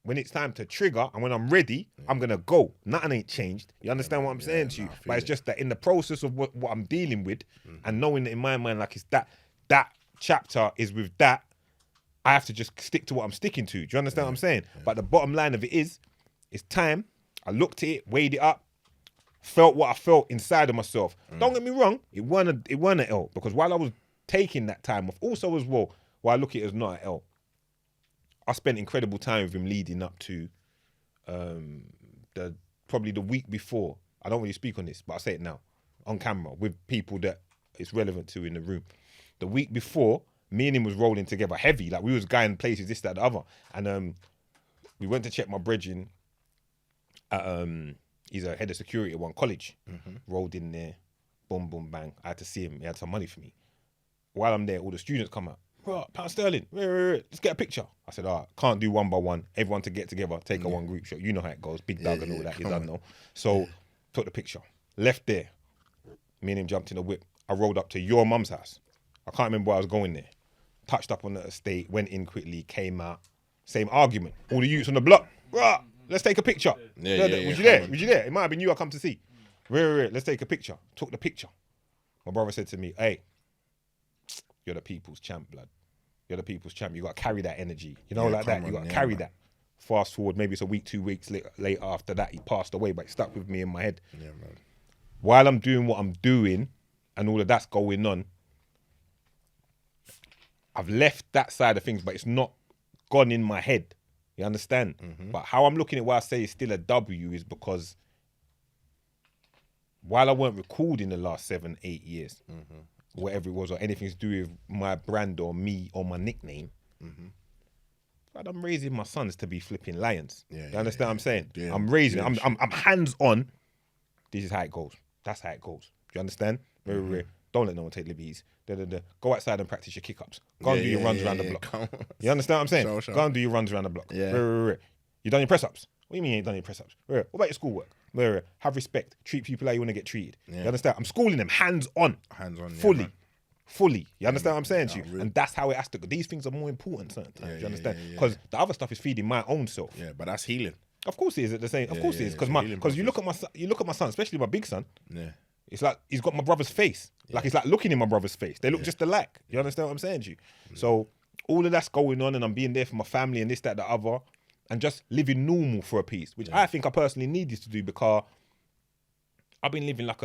when it's time to trigger and when I'm ready, I'm gonna go. Nothing ain't changed. You understand what I'm saying to you? I feel But it's it. just that in the process of what I'm dealing with, and knowing that in my mind, like it's that chapter is with that, I have to just stick to what I'm sticking to. Do you understand what I'm saying? But the bottom line of it is, it's time. I looked at it, weighed it up, felt what I felt inside of myself. Don't get me wrong, it weren't an L, because while I was taking that time off, also as well, while I look at it as not an L, I spent incredible time with him leading up to probably the week before. I don't really speak on this, but I'll say it now on camera with people that it's relevant to in the room. The week before, me and him was rolling together heavy, like we was going places, this, that, the other, and we went to check my brethren at he's a head of security at one college. Rolled in there, boom, boom, bang. I had to see him. He had some money for me. While I'm there, all the students come out. Right, £1 sterling. Wait. Let's get a picture. I said, all right, can't do one by one. Everyone to get together, take a one group shot. You know how it goes. Big Doug and all that. You don't know. So took the picture. Left there. Me and him jumped in a whip. I rolled up to your mum's house. I can't remember where I was going there. Touched up on the estate, went in quickly, came out. Same argument. All the youths on the block. Right, let's take a picture. Was you there? Was you there? It might have been you I come to see. Right. Let's take a picture. Took the picture. My brother said to me, hey, you're the people's champ, blood. You're the people's champ. You got to carry that energy. You know, like that. You got to carry that. Fast forward, maybe it's a week, 2 weeks later after that, he passed away, but it stuck with me in my head. Yeah, man. While I'm doing what I'm doing and all of that's going on, I've left that side of things, but it's not gone in my head. You understand? But how I'm looking at why I say it's still a W is because while I weren't recording the last 7, 8 years, whatever it was, or anything to do with my brand or me or my nickname, but I'm raising my sons to be flipping lions. You understand what I'm saying? Yeah, I'm raising, I'm hands on. This is how it goes. That's how it goes. Do you understand? Don't let no one take liberties. Go outside and practice your kick-ups. Go and do your runs around the block. You understand what I'm saying? Sure. Go and do your runs around the block. Yeah. Right. You done your press-ups? What do you mean you ain't done your press-ups? Right. What about your schoolwork? Right. Have respect. Treat people how you want to get treated. Yeah. You understand? I'm schooling them hands-on. Hands-on, yeah, Fully. man. Fully. You understand what I'm saying to you? really. And that's how it has to go. These things are more important sometimes. Yeah, Do you understand? yeah. Because the other stuff is feeding my own self. Yeah, but that's healing. Of course it is at the same. Of course it is. it's a healing Because you look at my son, especially my big son. Yeah. It's like he's got my brother's face. Like it's like looking in my brother's face. They look just alike. You understand what I'm saying to you? So all of that's going on, and I'm being there for my family and this, that, the other, and just living normal for a piece, which I think I personally needed to do because I've been living like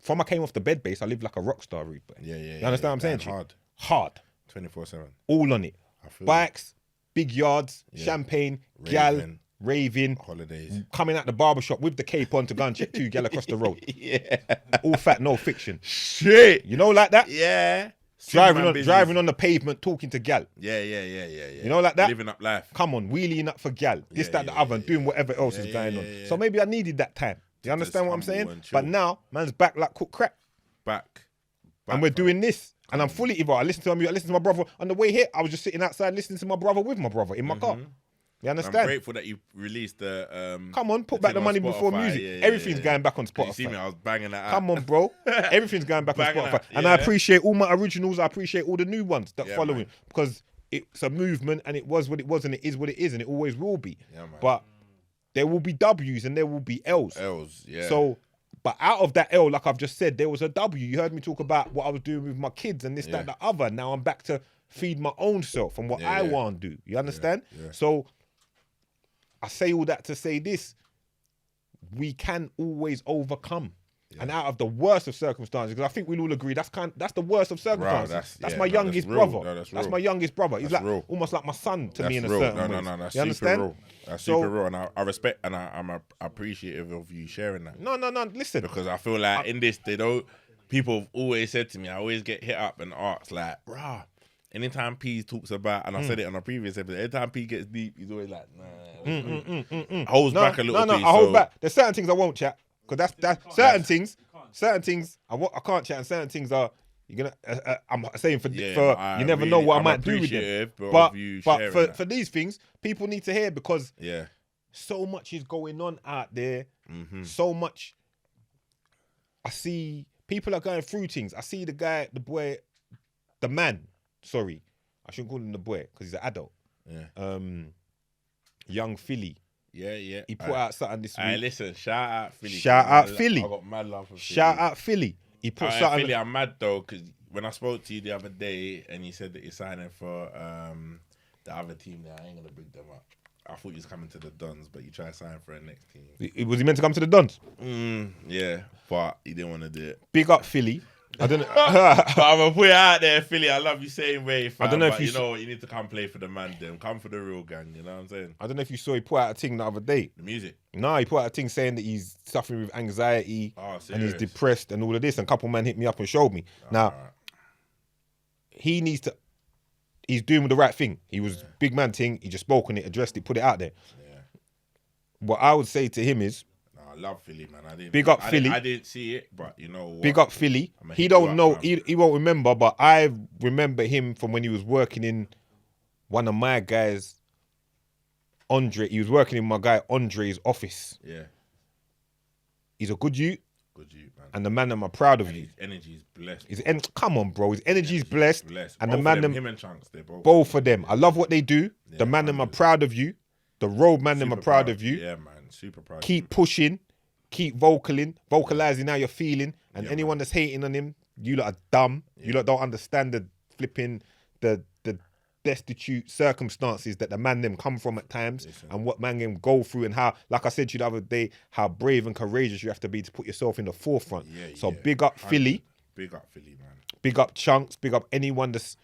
from I came off the bed base, I lived like a rock star, Rude Boy. Yeah. You understand what I'm saying to you? Hard. Hard. 24/7. All on it. feel Bikes, big yards, champagne, gal, raving, holidays, coming out the barbershop with the cape on to go and check 2 gal across the road. Yeah. All fat, no fiction. Shit. You know, like that? Yeah. Driving on the pavement, talking to gal. Yeah. You know, like that? Living up life. Come on, wheeling up for gal. This, that, the other, and doing whatever else is going on. So maybe I needed that time. You understand what I'm saying? But now, man's back like cooked crap. Back. And we're doing this. And I'm fully involved. I listen to my brother. On the way here, I was just sitting outside listening to my brother with my brother in my car. You understand? I'm grateful that you released the. Come on, put back the money before music. Everything's going back on Spotify. You see me? I was banging that out. Come on, bro. Everything's going back on Spotify. And I appreciate all my originals. I appreciate all the new ones that follow me because it's a movement and it was what it was and it is what it is and it always will be. Yeah, man. But there will be W's and there will be L's. Yeah. So, but out of that L, like I've just said, there was a W. You heard me talk about what I was doing with my kids and this, that, the other. Now I'm back to feed my own self and what I want to do. You understand? Yeah. So I say all that to say this. We can always overcome. And out of the worst of circumstances, because I think we'll all agree that's the worst of circumstances. That's my youngest brother. No, that's my youngest brother. He's like real. almost like my son to me in a real. certain way. No, that's you super understand? real. That's super real, and I respect and I'm appreciative of you sharing that. No. Listen, because I feel like in this, people have always said to me, I always get hit up and asked like, "Rah." Anytime P talks about, and I said it on a previous episode, anytime P gets deep, he's always like, nah. Holds back a little piece. I hold back. There's certain things I won't chat. Because that's certain things I can't chat, and certain things are you're gonna. I'm saying for you never know what I might do with them. But for these things, people need to hear because so much is going on out there. So much. I see people are going through things. I see the boy, the man. Sorry, I shouldn't call him the boy because he's an adult. Yeah. Young Philly. Yeah. He put out something this week. Hey, listen, shout out Philly. Philly. I got mad love for Philly. Shout out Philly. He put something. Philly, I'm mad though because when I spoke to you the other day and you said that you're signing for the other team there, I ain't gonna bring them up. I thought you was coming to the Dons, but you tried to sign for the next team. Was he meant to come to the Dons? Yeah, but he didn't want to do it. Big up Philly. I don't know. But I'm gonna put it out there, Philly. I love you same way, fam, I don't know if you know you need to come play for the man. Them come for the real gang. You know what I'm saying? I don't know if you saw he put out a thing the other day. The music. No, he put out a thing saying that he's suffering with anxiety and he's depressed and all of this. And a couple men hit me up and showed me. Now he needs to. He's doing the right thing. He was big man thing. He just spoke on it, addressed it, put it out there. Yeah. What I would say to him is. I love Philly, man. Big up Philly. I didn't see it, but you know what? Big up Philly. He don't know. He won't remember, but I remember him from when he was working in one of my guys, Andre. He was working in my guy Andre's office. Yeah. He's a good youth. Good youth, man. And the man, I'm proud of you. His energy is blessed. Come on, bro. His energy is blessed. And both the man, him and Chunks, they're both of them. I love what they do. Yeah, the man, I'm proud of you. The road man, I'm proud of you. Yeah, man. Super proud. Keep pushing. Keep vocalizing how you're feeling. And anyone that's hating on him, you lot are dumb. Yeah. You lot don't understand the flipping, the destitute circumstances that the man them come from at times. And what man them go through and how, like I said to you the other day, how brave and courageous you have to be to put yourself in the forefront. So big up Philly. Big up Philly, man. Big up Chunks. Big up anyone that's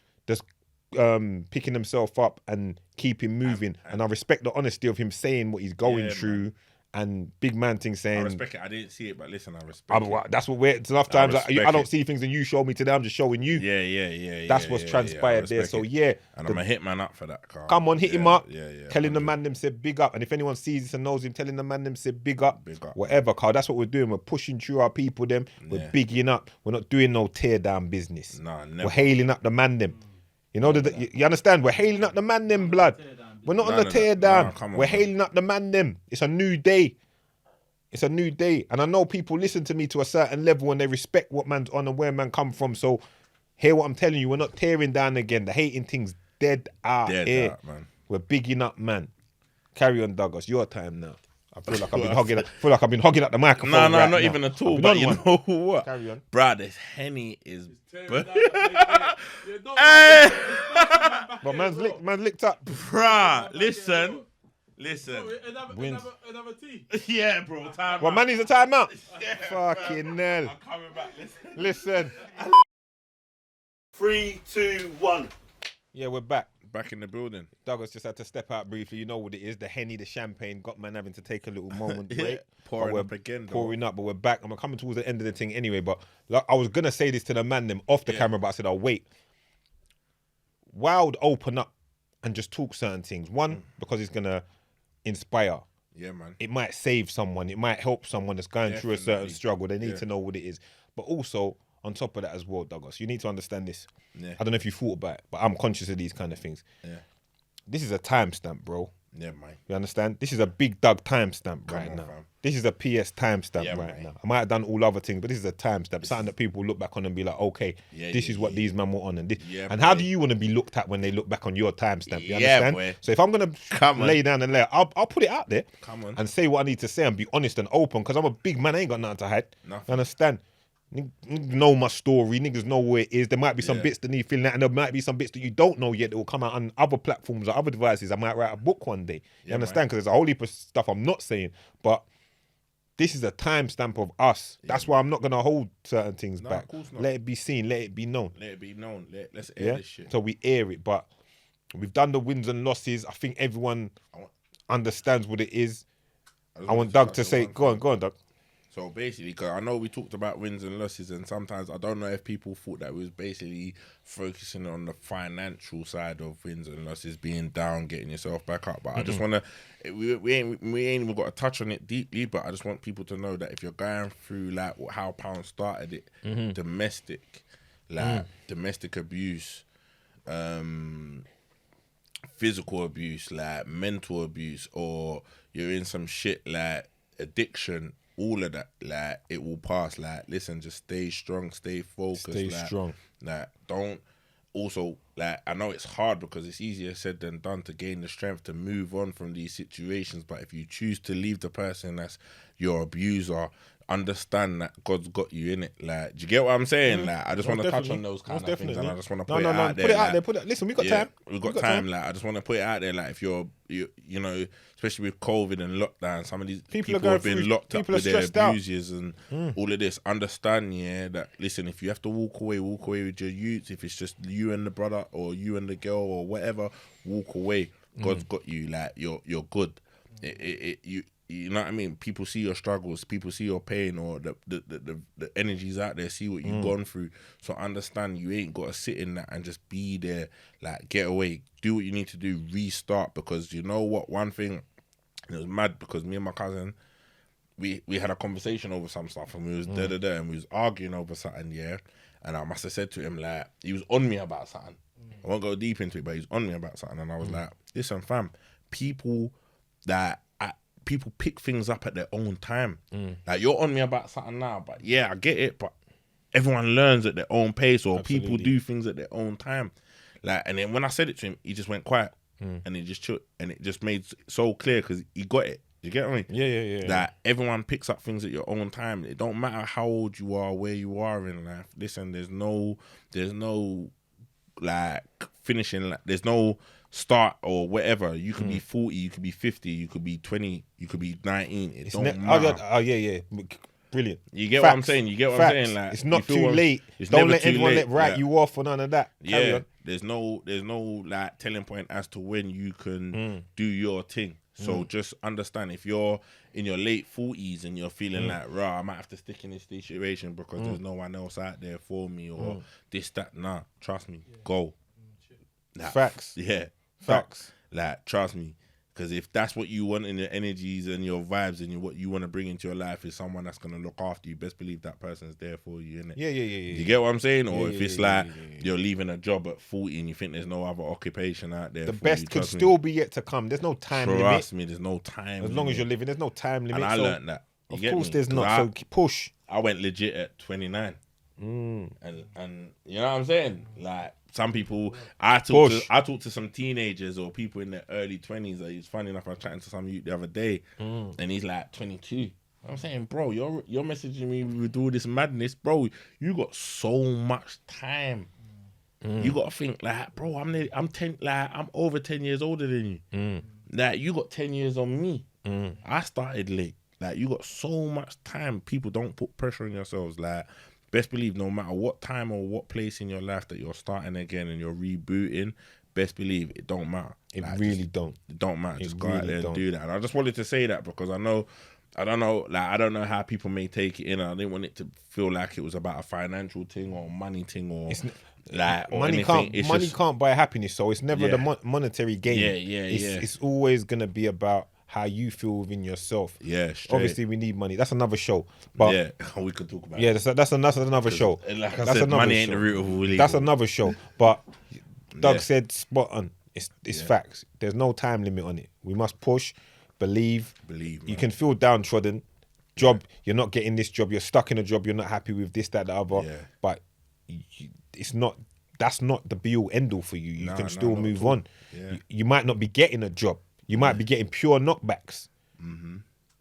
picking himself up and keeping moving. And I respect the honesty of him saying what he's going through. Man. and big man thing I saying. respect it. I didn't see it, but listen, I respect it. That's what we're. Enough times I respect don't it. see things and you show me today. I'm just showing you. Yeah. That's what's transpired there. So yeah, and I'm a hitman up for that, Carl. come on, hit him up. Yeah. Telling the man them said big up, and if anyone sees this and knows him, telling the man them said big up. Big up. Whatever, Carl. That's what we're doing. We're pushing through our people. Them. We're bigging up. We're not doing no tear down business. Nah, never. We're hailing up the man them. You know you understand? We're hailing up the man them, blood. We're not on the tear down. We're hailing up the man them. It's a new day. It's a new day. And I know people listen to me to a certain level and they respect what man's on and where man come from. So hear what I'm telling you. We're not tearing down again. The hating thing's dead out here. Man. We're bigging up, man. Carry on, Douglas. Your time now. I feel like I've been hogging up the microphone. No, right not now. even at all. I've But been you on know what? Carry on. Bruh, this Henny is... But But man's licked up. Bruh, listen. Wins. Another tea. Yeah, bro, time Well, out. man needs a timeout. Yeah, Fucking hell. I'm coming back, Listen. 3, 2, 1. Yeah, we're back. Back in the building. Douglas just had to step out briefly. You know what it is. The Henny, the champagne, got man having to take a little moment Yeah, break. pouring But we're up again, though. Pouring up, but we're back. And we're coming towards the end of the thing anyway. But like, I was going to say this to the man them off the camera, but I said, I'll wait. Wild open up and just talk certain things. One, because it's going to inspire. Yeah, man. It might save someone. It might help someone that's going through a certain Definitely. struggle. They need to know what it is. But also, on top of that as well, Douglas, you need to understand this. Yeah. I don't know if you thought about it, but I'm conscious of these kind of things. Yeah. This is a timestamp, bro. Yeah, man. You understand? This is a big Doug timestamp right on, now. fam. This is a PS timestamp Yeah, right man. now. I might have done all other things, but this is a timestamp. Something that people look back on and be like, okay, Yeah, this yeah, is what yeah. these men were on. And Yeah, and how boy. do you want to be looked at when they look back on your timestamp? You Yeah, understand? boy. So if I'm going Come to on. lay down and lay, I'll put it out there Come on. and say what I need to say and be honest and open because I'm a big man. I ain't got nothing to hide. Nothing. You understand? Niggas know my story. Niggas know where it is. There might be some Yeah. bits that need filling out, and there might be some bits that you don't know yet that will come out on other platforms or other devices. I might write a book one day. You understand? Because there's a whole heap of stuff I'm not saying. But this is a timestamp of us. That's why I'm not gonna hold certain things No, back. of course not. Let it be seen. Let it be known. Let it be known. Let's air Yeah. this shit. So we air it, but we've done the wins and losses. I think everyone understands what it is. I want Doug to say, go on, Doug. So basically, because I know we talked about wins and losses, and sometimes I don't know if people thought that we was basically focusing on the financial side of wins and losses, being down, getting yourself back up. But I just want to, we ain't even got to touch on it deeply, but I just want people to know that if you're going through like how Pound started it, domestic abuse, physical abuse, like mental abuse, or you're in some shit like addiction, all of that, like it will pass. Like, listen, just stay strong, stay focused. Stay like, strong. Like, don't. Also, like, I know it's hard because it's easier said than done to gain the strength to move on from these situations. But if you choose to leave the person that's your abuser, understand that God's got you in it. Like, do you get what I'm saying? Like, I just want to touch on those kind of things, and I just want to put it out there. Put it out like, there. Listen, we got yeah, time. We've got time. Like, I just want to put it out there. Like, if you know, especially with COVID and lockdown, some of these people going have been through- locked up people are with their stressed out. abusers and all of this. Understand, yeah, that listen, if you have to walk away with your youths. If it's just you and the brother or you and the girl or whatever, walk away. God's got you. Like, you're good. You know what I mean? People see your struggles, people see your pain, or the energies out there, see what you've gone through. So understand you ain't got to sit in that and just be there. Like, get away, do what you need to do, restart. Because you know what? One thing, it was mad because me and my cousin, we had a conversation over some stuff, and we was and we was arguing over something, yeah. And I must have said to him, like, he was on me about something. I won't go deep into it, but he was on me about something, and I was like, listen, fam, people pick things up at their own time. Like, you're on me about something now, but yeah, I get it, but everyone learns at their own pace, or people do things at their own time. Like, and then when I said it to him, he just went quiet, and he just chilled, and it just made so clear because he got it. You get me? Yeah. That everyone picks up things at your own time. It don't matter how old you are, where you are in life. Listen, there's no like finishing. Like, there's no start or whatever. You could be 40, you could be 50, you could be 20, you could be 19. It don't matter. Yeah. Brilliant. You get what I'm saying? You get what I'm saying? Like, it's not you feel too what- late. It's Don't never let too anyone late. write Like, you off or none of that. Carry yeah, on. there's no like telling point as to when you can do your thing. So just understand, if you're in your late 40s and you're feeling like, I might have to stick in this situation because there's no one else out there for me or this, that, nah. Trust me, go. Like, Facts. Yeah. Facts. Like, trust me. Because if that's what you want in your energies and your vibes and what you want to bring into your life is someone that's going to look after you, best believe that person's there for you, innit? Yeah. You get what I'm saying? Or Yeah, if it's yeah, like yeah. you're leaving a job at 40 and you think there's no other occupation out there The for best you, could trust me. still be yet to come. There's no time limit. Trust me, there's no time. As long as you're living, there's no time limit. And I so learned that. You of get course me? there's 'Cause not. So push. I went legit at 29. And you know what I'm saying? Like, some people, I talk to some teenagers or people in their early 20s. It's funny enough, I was chatting to some youth the other day, and he's like 22. I'm saying, bro, you're messaging me with all this madness, bro. You got so much time. You got to think like, bro, I'm over 10 years older than you. Like, you got 10 years on me. I started late. Like, you got so much time. People don't put pressure on yourselves. Like, best believe no matter what time or what place in your life that you're starting again and you're rebooting, best believe it don't matter. It Like, really don't. It don't matter. Just go out really there and don't. do that. And I just wanted to say that because I don't know how people may take it in. I didn't want it to feel like it was about a financial thing or money thing or Money can't buy happiness, so it's never the monetary gain. It's always gonna be about how you feel within yourself. Yeah, straight. Obviously we need money. That's another show. But yeah, we could talk about yeah, that's another show. Like I That's said, another money ain't show. the root of all evil. That's another show. But Doug Yeah. said spot on. It's facts. There's no time limit on it. We must push, believe. Believe, You man. can feel downtrodden. Job, you're not getting this job. You're stuck in a job. You're not happy with this, that, the other. Yeah. But it's not. That's not the be all end all for you. You can still not move at all. on. Yeah. You might not be getting a job. You might be getting pure knockbacks.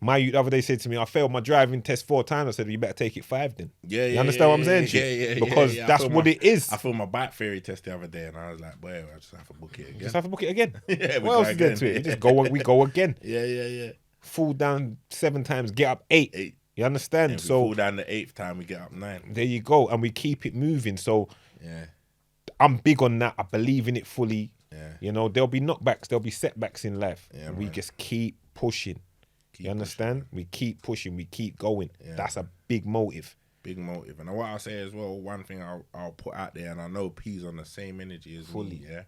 My youth the other day said to me, I failed my driving test 4 times. I said, you better take it 5 then. Yeah, You understand what I'm saying? Yeah. Because that's what it is. I failed my bike theory test the other day, and I was like, boy, I just have to book it again. Just have to book it again. Yeah, we What go else is there again. to it? We just go. We go again. Yeah. Fall down 7 times, get up 8. 8. You understand? And if we So fall down the 8th time, we get up 9. there you go, and we keep it moving. So Yeah. I'm big on that. I believe in it fully. Yeah. You know, there'll be knockbacks, there'll be setbacks in life. Yeah, We man. just keep pushing. You understand? We keep pushing. We keep going. Yeah. That's a big motive. Big motive. And what I'll say as well, one thing I'll put out there, and I know P's on the same energy as Fully. me, yeah?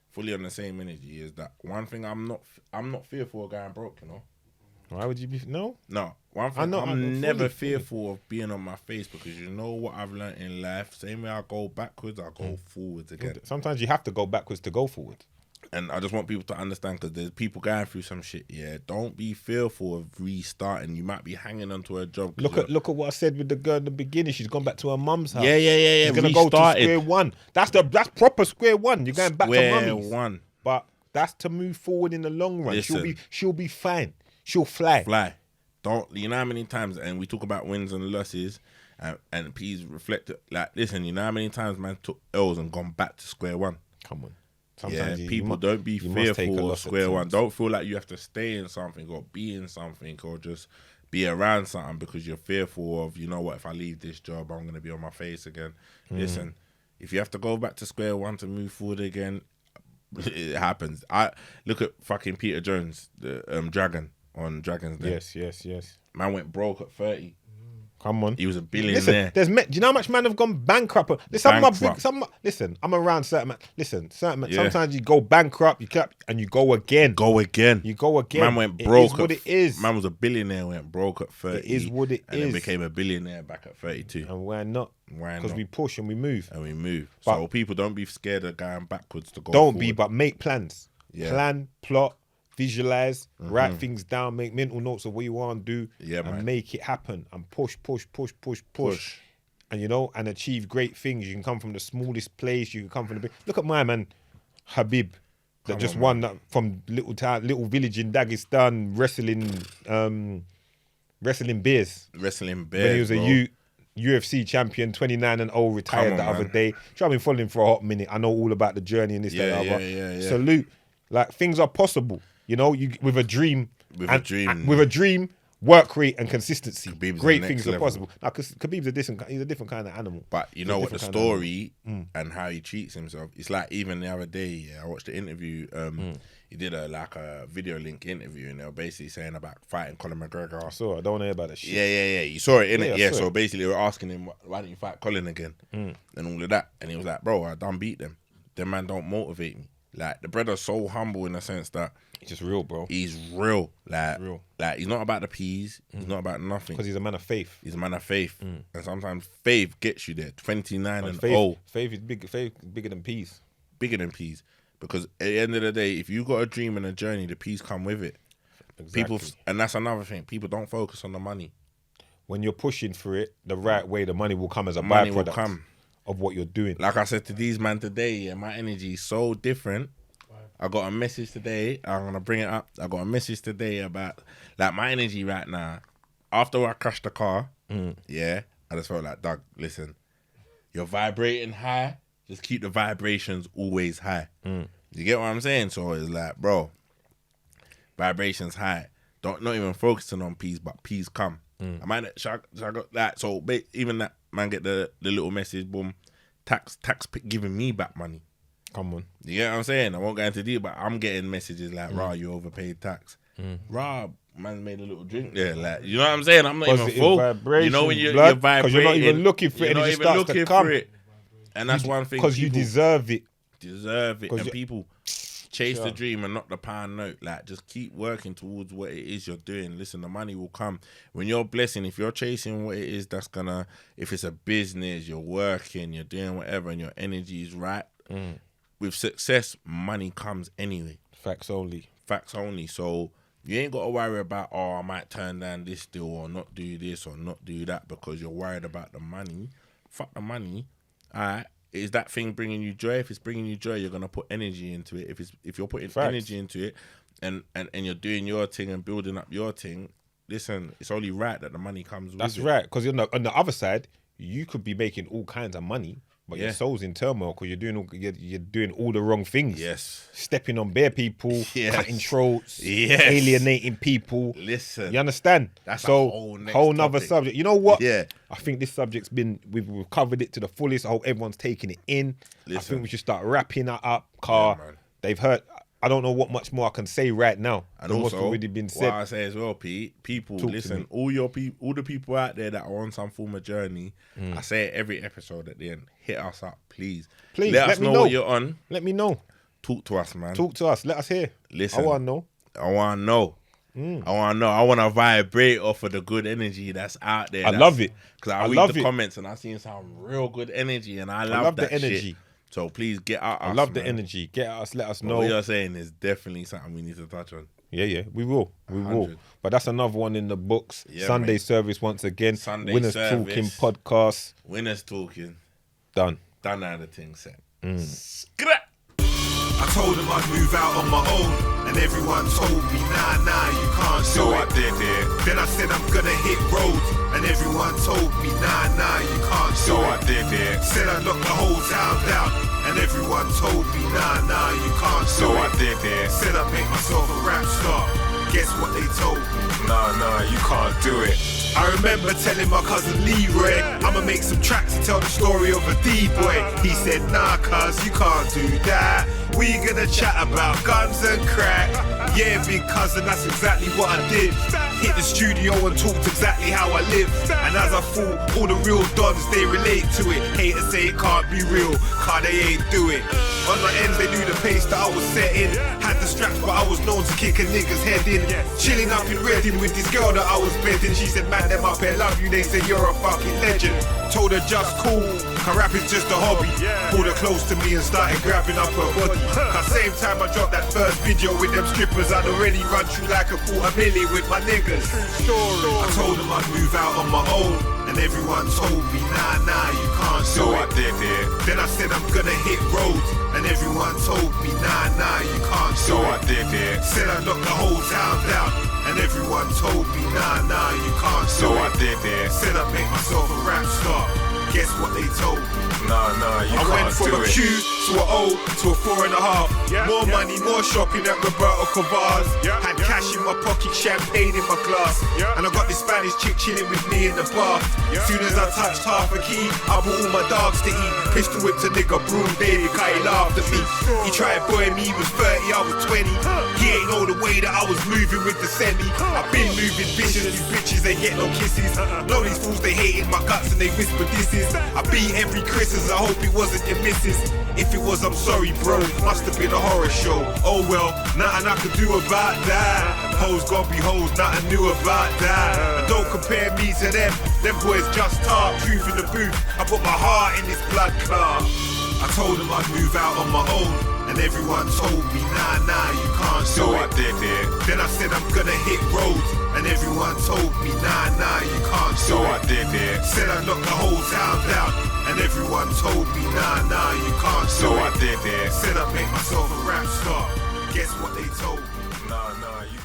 Fully on the same energy, is that one thing I'm not fearful of going broke, you know? Why would you be? No. No, one thing, I know, I'm never fully. fearful of being on my face because you know what I've learned in life. Same way I go backwards, I go forwards again. Sometimes you have to go backwards to go forward. And I just want people to understand because there's people going through some shit. Yeah, don't be fearful of restarting. You might be hanging onto a job. Look at what I said with the girl in the beginning. She's gone back to her mum's house. Yeah. She's gonna go to square one. That's proper square one. You're going back to Square mummy's. one. But that's to move forward in the long run. Listen. She'll be fine. She'll fly. Fly. Don't, you know how many times, and we talk about wins and losses, and P's reflect, like, listen, you know how many times man took L's and gone back to square one? Come on. Yeah, Sometimes people don't be you must take a fearful of loss at square one. times. Don't feel like you have to stay in something or be in something or just be around something because you're fearful of, you know what, if I leave this job, I'm going to be on my face again. Listen, if you have to go back to square one to move forward again, it happens. I look at fucking Peter Jones, the Dragon on Dragon's Den. Yes. Man went broke at 30. Come on. He was a billionaire. Listen, do you know how much man have gone bankrupt? Listen, Bankrupt. listen, I'm around certain man. Listen, certain man. Yeah. Sometimes you go bankrupt, you clap, and you go again. Go again. You go again. Man went It broke. is what it is. Man was a billionaire, went broke at 30. It is what it and then is. became a billionaire back at 32. And why not? Why Because not? we push and we move. And we move. But- So people don't be scared of going backwards to go Don't forward. be, but make plans. Yeah. Plan, plot, visualize, write things down, make mental notes of what you want to do, Yeah, and man. make it happen. And push. Push. And you know, and achieve great things. You can come from the smallest place. You can come from the big. Look at my man, Habib, that Come just on, won that from little village in Dagestan, wrestling beers. Wrestling bears, When he was bro. a UFC champion, 29-0, retired Come the on, other man. day. Sure, I've been following for a hot minute. I know all about the journey and this, Yeah, that, yeah, other. yeah. Salute. Like, things are possible. You know, you with a dream. With a dream. With a dream, work rate and consistency. Khabib's Great the things next are level. possible. Now, because Khabib's he's a different kind of animal. But you He's know a what, the different kind of story and how he treats himself. It's like even the other day, I watched the interview. He did a video link interview, and they were basically saying about fighting Conor McGregor. So I don't want to hear about that shit. Yeah. You saw it, innit? Yeah, I Yeah. saw So it. basically, they were asking him, why don't you fight Colin again? And all of that. And he was like, bro, I done beat them. Them man don't motivate me. Like, the brother's so humble in the sense that It's just real, bro. he's real. Like, Real. like he's not about the peas. He's not about nothing. Because he's a man of faith. He's a man of faith. And sometimes faith gets you there. 29 and Faith is big. Faith is bigger than peace. bigger than peas. Because at the end of the day, if you got a dream and a journey, the peas come with it. Exactly. And that's another thing. People don't focus on the money. When you're pushing for it the right way, the money will come as a Money will byproduct come. of what you're doing. Like I said to these man today, yeah, my energy is so different. I got a message today. I'm gonna bring it up. I got a message today about like my energy right now. After I crashed the car, yeah, I just felt like, Doug, listen, you're vibrating high. Just keep the vibrations always high. You get what I'm saying? So it's like, bro, vibrations high. Not even focusing on peas, but peas come. I might I got that. So even that man get the little message, boom, tax giving me back money. Come on. You get what I'm saying? I won't go into detail, but I'm getting messages like, "Rah, you overpaid tax." Rah, man made a little drink there, like, you know what I'm saying? I'm not even Positive full. vibration, You know when you're blood, vibrating, 'cause you're not even looking for it, you're and it not just even starts to looking come. for it. And that's one thing. Because you people deserve it. deserve it, 'Cause and you- people chase Sure. the dream and not the pound note. Like, just keep working towards what it is you're doing. Listen, the money will come when you're blessing. If you're chasing what it is that's gonna, if it's a business, you're working, you're doing whatever, and your energy is right. With success, money comes anyway. Facts only. Facts only. So you ain't got to worry about, oh, I might turn down this deal or not do this or not do that because you're worried about the money. Fuck the money. All right. Is that thing bringing you joy? If it's bringing you joy, you're gonna put energy into it. If you're putting Facts. energy into it, and you're doing your thing and building up your thing, listen, it's only right that the money comes. That's with it. right. Because on the other side, you could be making all kinds of money, but your Yeah. soul's in turmoil because you're doing all the wrong things. Yes. Stepping on bare people, Yes. cutting throats, Yes. alienating people. Listen. You understand? That's a so whole next nother topic. subject. You know what? Yeah. I think this subject's we've covered it to the fullest. I hope everyone's taking it in. I Listen. think we should start wrapping that up. Car. Yeah, man. They've heard. I don't know what much more I can say right now. And than what's also, already been what said. I say as well, Pete, people, Talk to listen, me. all the people out there that are on some form of journey, I say it every episode at the end, hit us up, please. Please, let let us me know know. what you're on. Let me know. Talk to us, man. Talk to us. Let us hear. Listen. I want to know. I want to know. I want to know. I want to vibrate off of the good energy that's out there. I love it. Because I I read love the it. comments and I've seen some real good energy, and I love, love that the energy. shit. So please get at us. I love the man. energy. Get at us. Let us But know. what you're saying is definitely something we need to touch on. Yeah, we will. We will. 100. But that's another one in the books. Yeah, Sunday mate. service once again. Sunday Winners service. Talking podcast. Winners talking. Done. Done out the thing set. Scrap. I told him I'd move out on my own, and everyone told me, nah, you can't do it. Did it. Then I said I'm gonna hit roads, and everyone told me, nah, you can't do it. Did it. Said I'd lock the whole town down, and everyone told me, nah, you can't do it. Did it. Said I'd make myself a rap star. Guess what they told me? Nah, you can't do it. I remember telling my cousin Leroy, I'ma make some tracks and tell the story of a D-boy. He said, nah, cuz, you can't do that. We gonna chat about guns and crack. Yeah, big cousin, that's exactly what I did. Hit the studio and talked exactly how I live. And as I thought, all the real dons, they relate to it. Haters say it can't be real, cause they ain't do it. On my ends, they knew the pace that I was setting. Had the straps, but I was known to kick a nigga's head in. Chilling up in Reading with this girl that I was bedding. She said, man, them up here love you. They say you're a fucking legend. Told her just cool, her rap is just a hobby. Pulled her close to me and started grabbing up her body. Cause same time I dropped that first video with them strippers, I'd already run through like a $250,000 with my niggas. I told them I'd move out on my own, and everyone told me, nah, you can't do it. Did it. Then I said I'm gonna hit roads, and everyone told me, nah, you can't do it. Did it. Said I'd lock the whole town down, and everyone told me, nah, you can't do it. Did it. Said I'd make myself a rap star. Guess what they told me. Nah, you can't do it. I went from a Q to an O to a 4.5. More money, more shopping at Roberto Cavars. Had cash in my pocket, champagne in my glass. And I got this Spanish chick chilling with me in the bar. Soon as I touched half a key, I bought all my dogs to eat. Pistol whipped a nigga, broom David, cause he laughed at me. He tried boying me, he was 30, I was 20. He ain't know the way that I was moving with the semi. I've been moving vicious, these bitches, they get no kisses. Know these fools, they hated my guts and they whisper this is. I beat every Christmas, I hope it wasn't your missus. If it was, I'm sorry bro, must have been a horror show. Oh well, nothing I could do about that. Hoes gon' be hoes, nothing new about that. And don't compare me to them boys just talk. Truth in the booth, I put my heart in this blood clot. I told them I'd move out on my own, and everyone told me, nah, you can't do it. So I did it. Then I said I'm gonna hit roads, and everyone told me, nah, you can't do it. So I did it. Said I'd knock the whole town down, and everyone told me, nah, you can't do it. So I did it. Said I'd make myself a rap star. Guess what they told me? Nah, you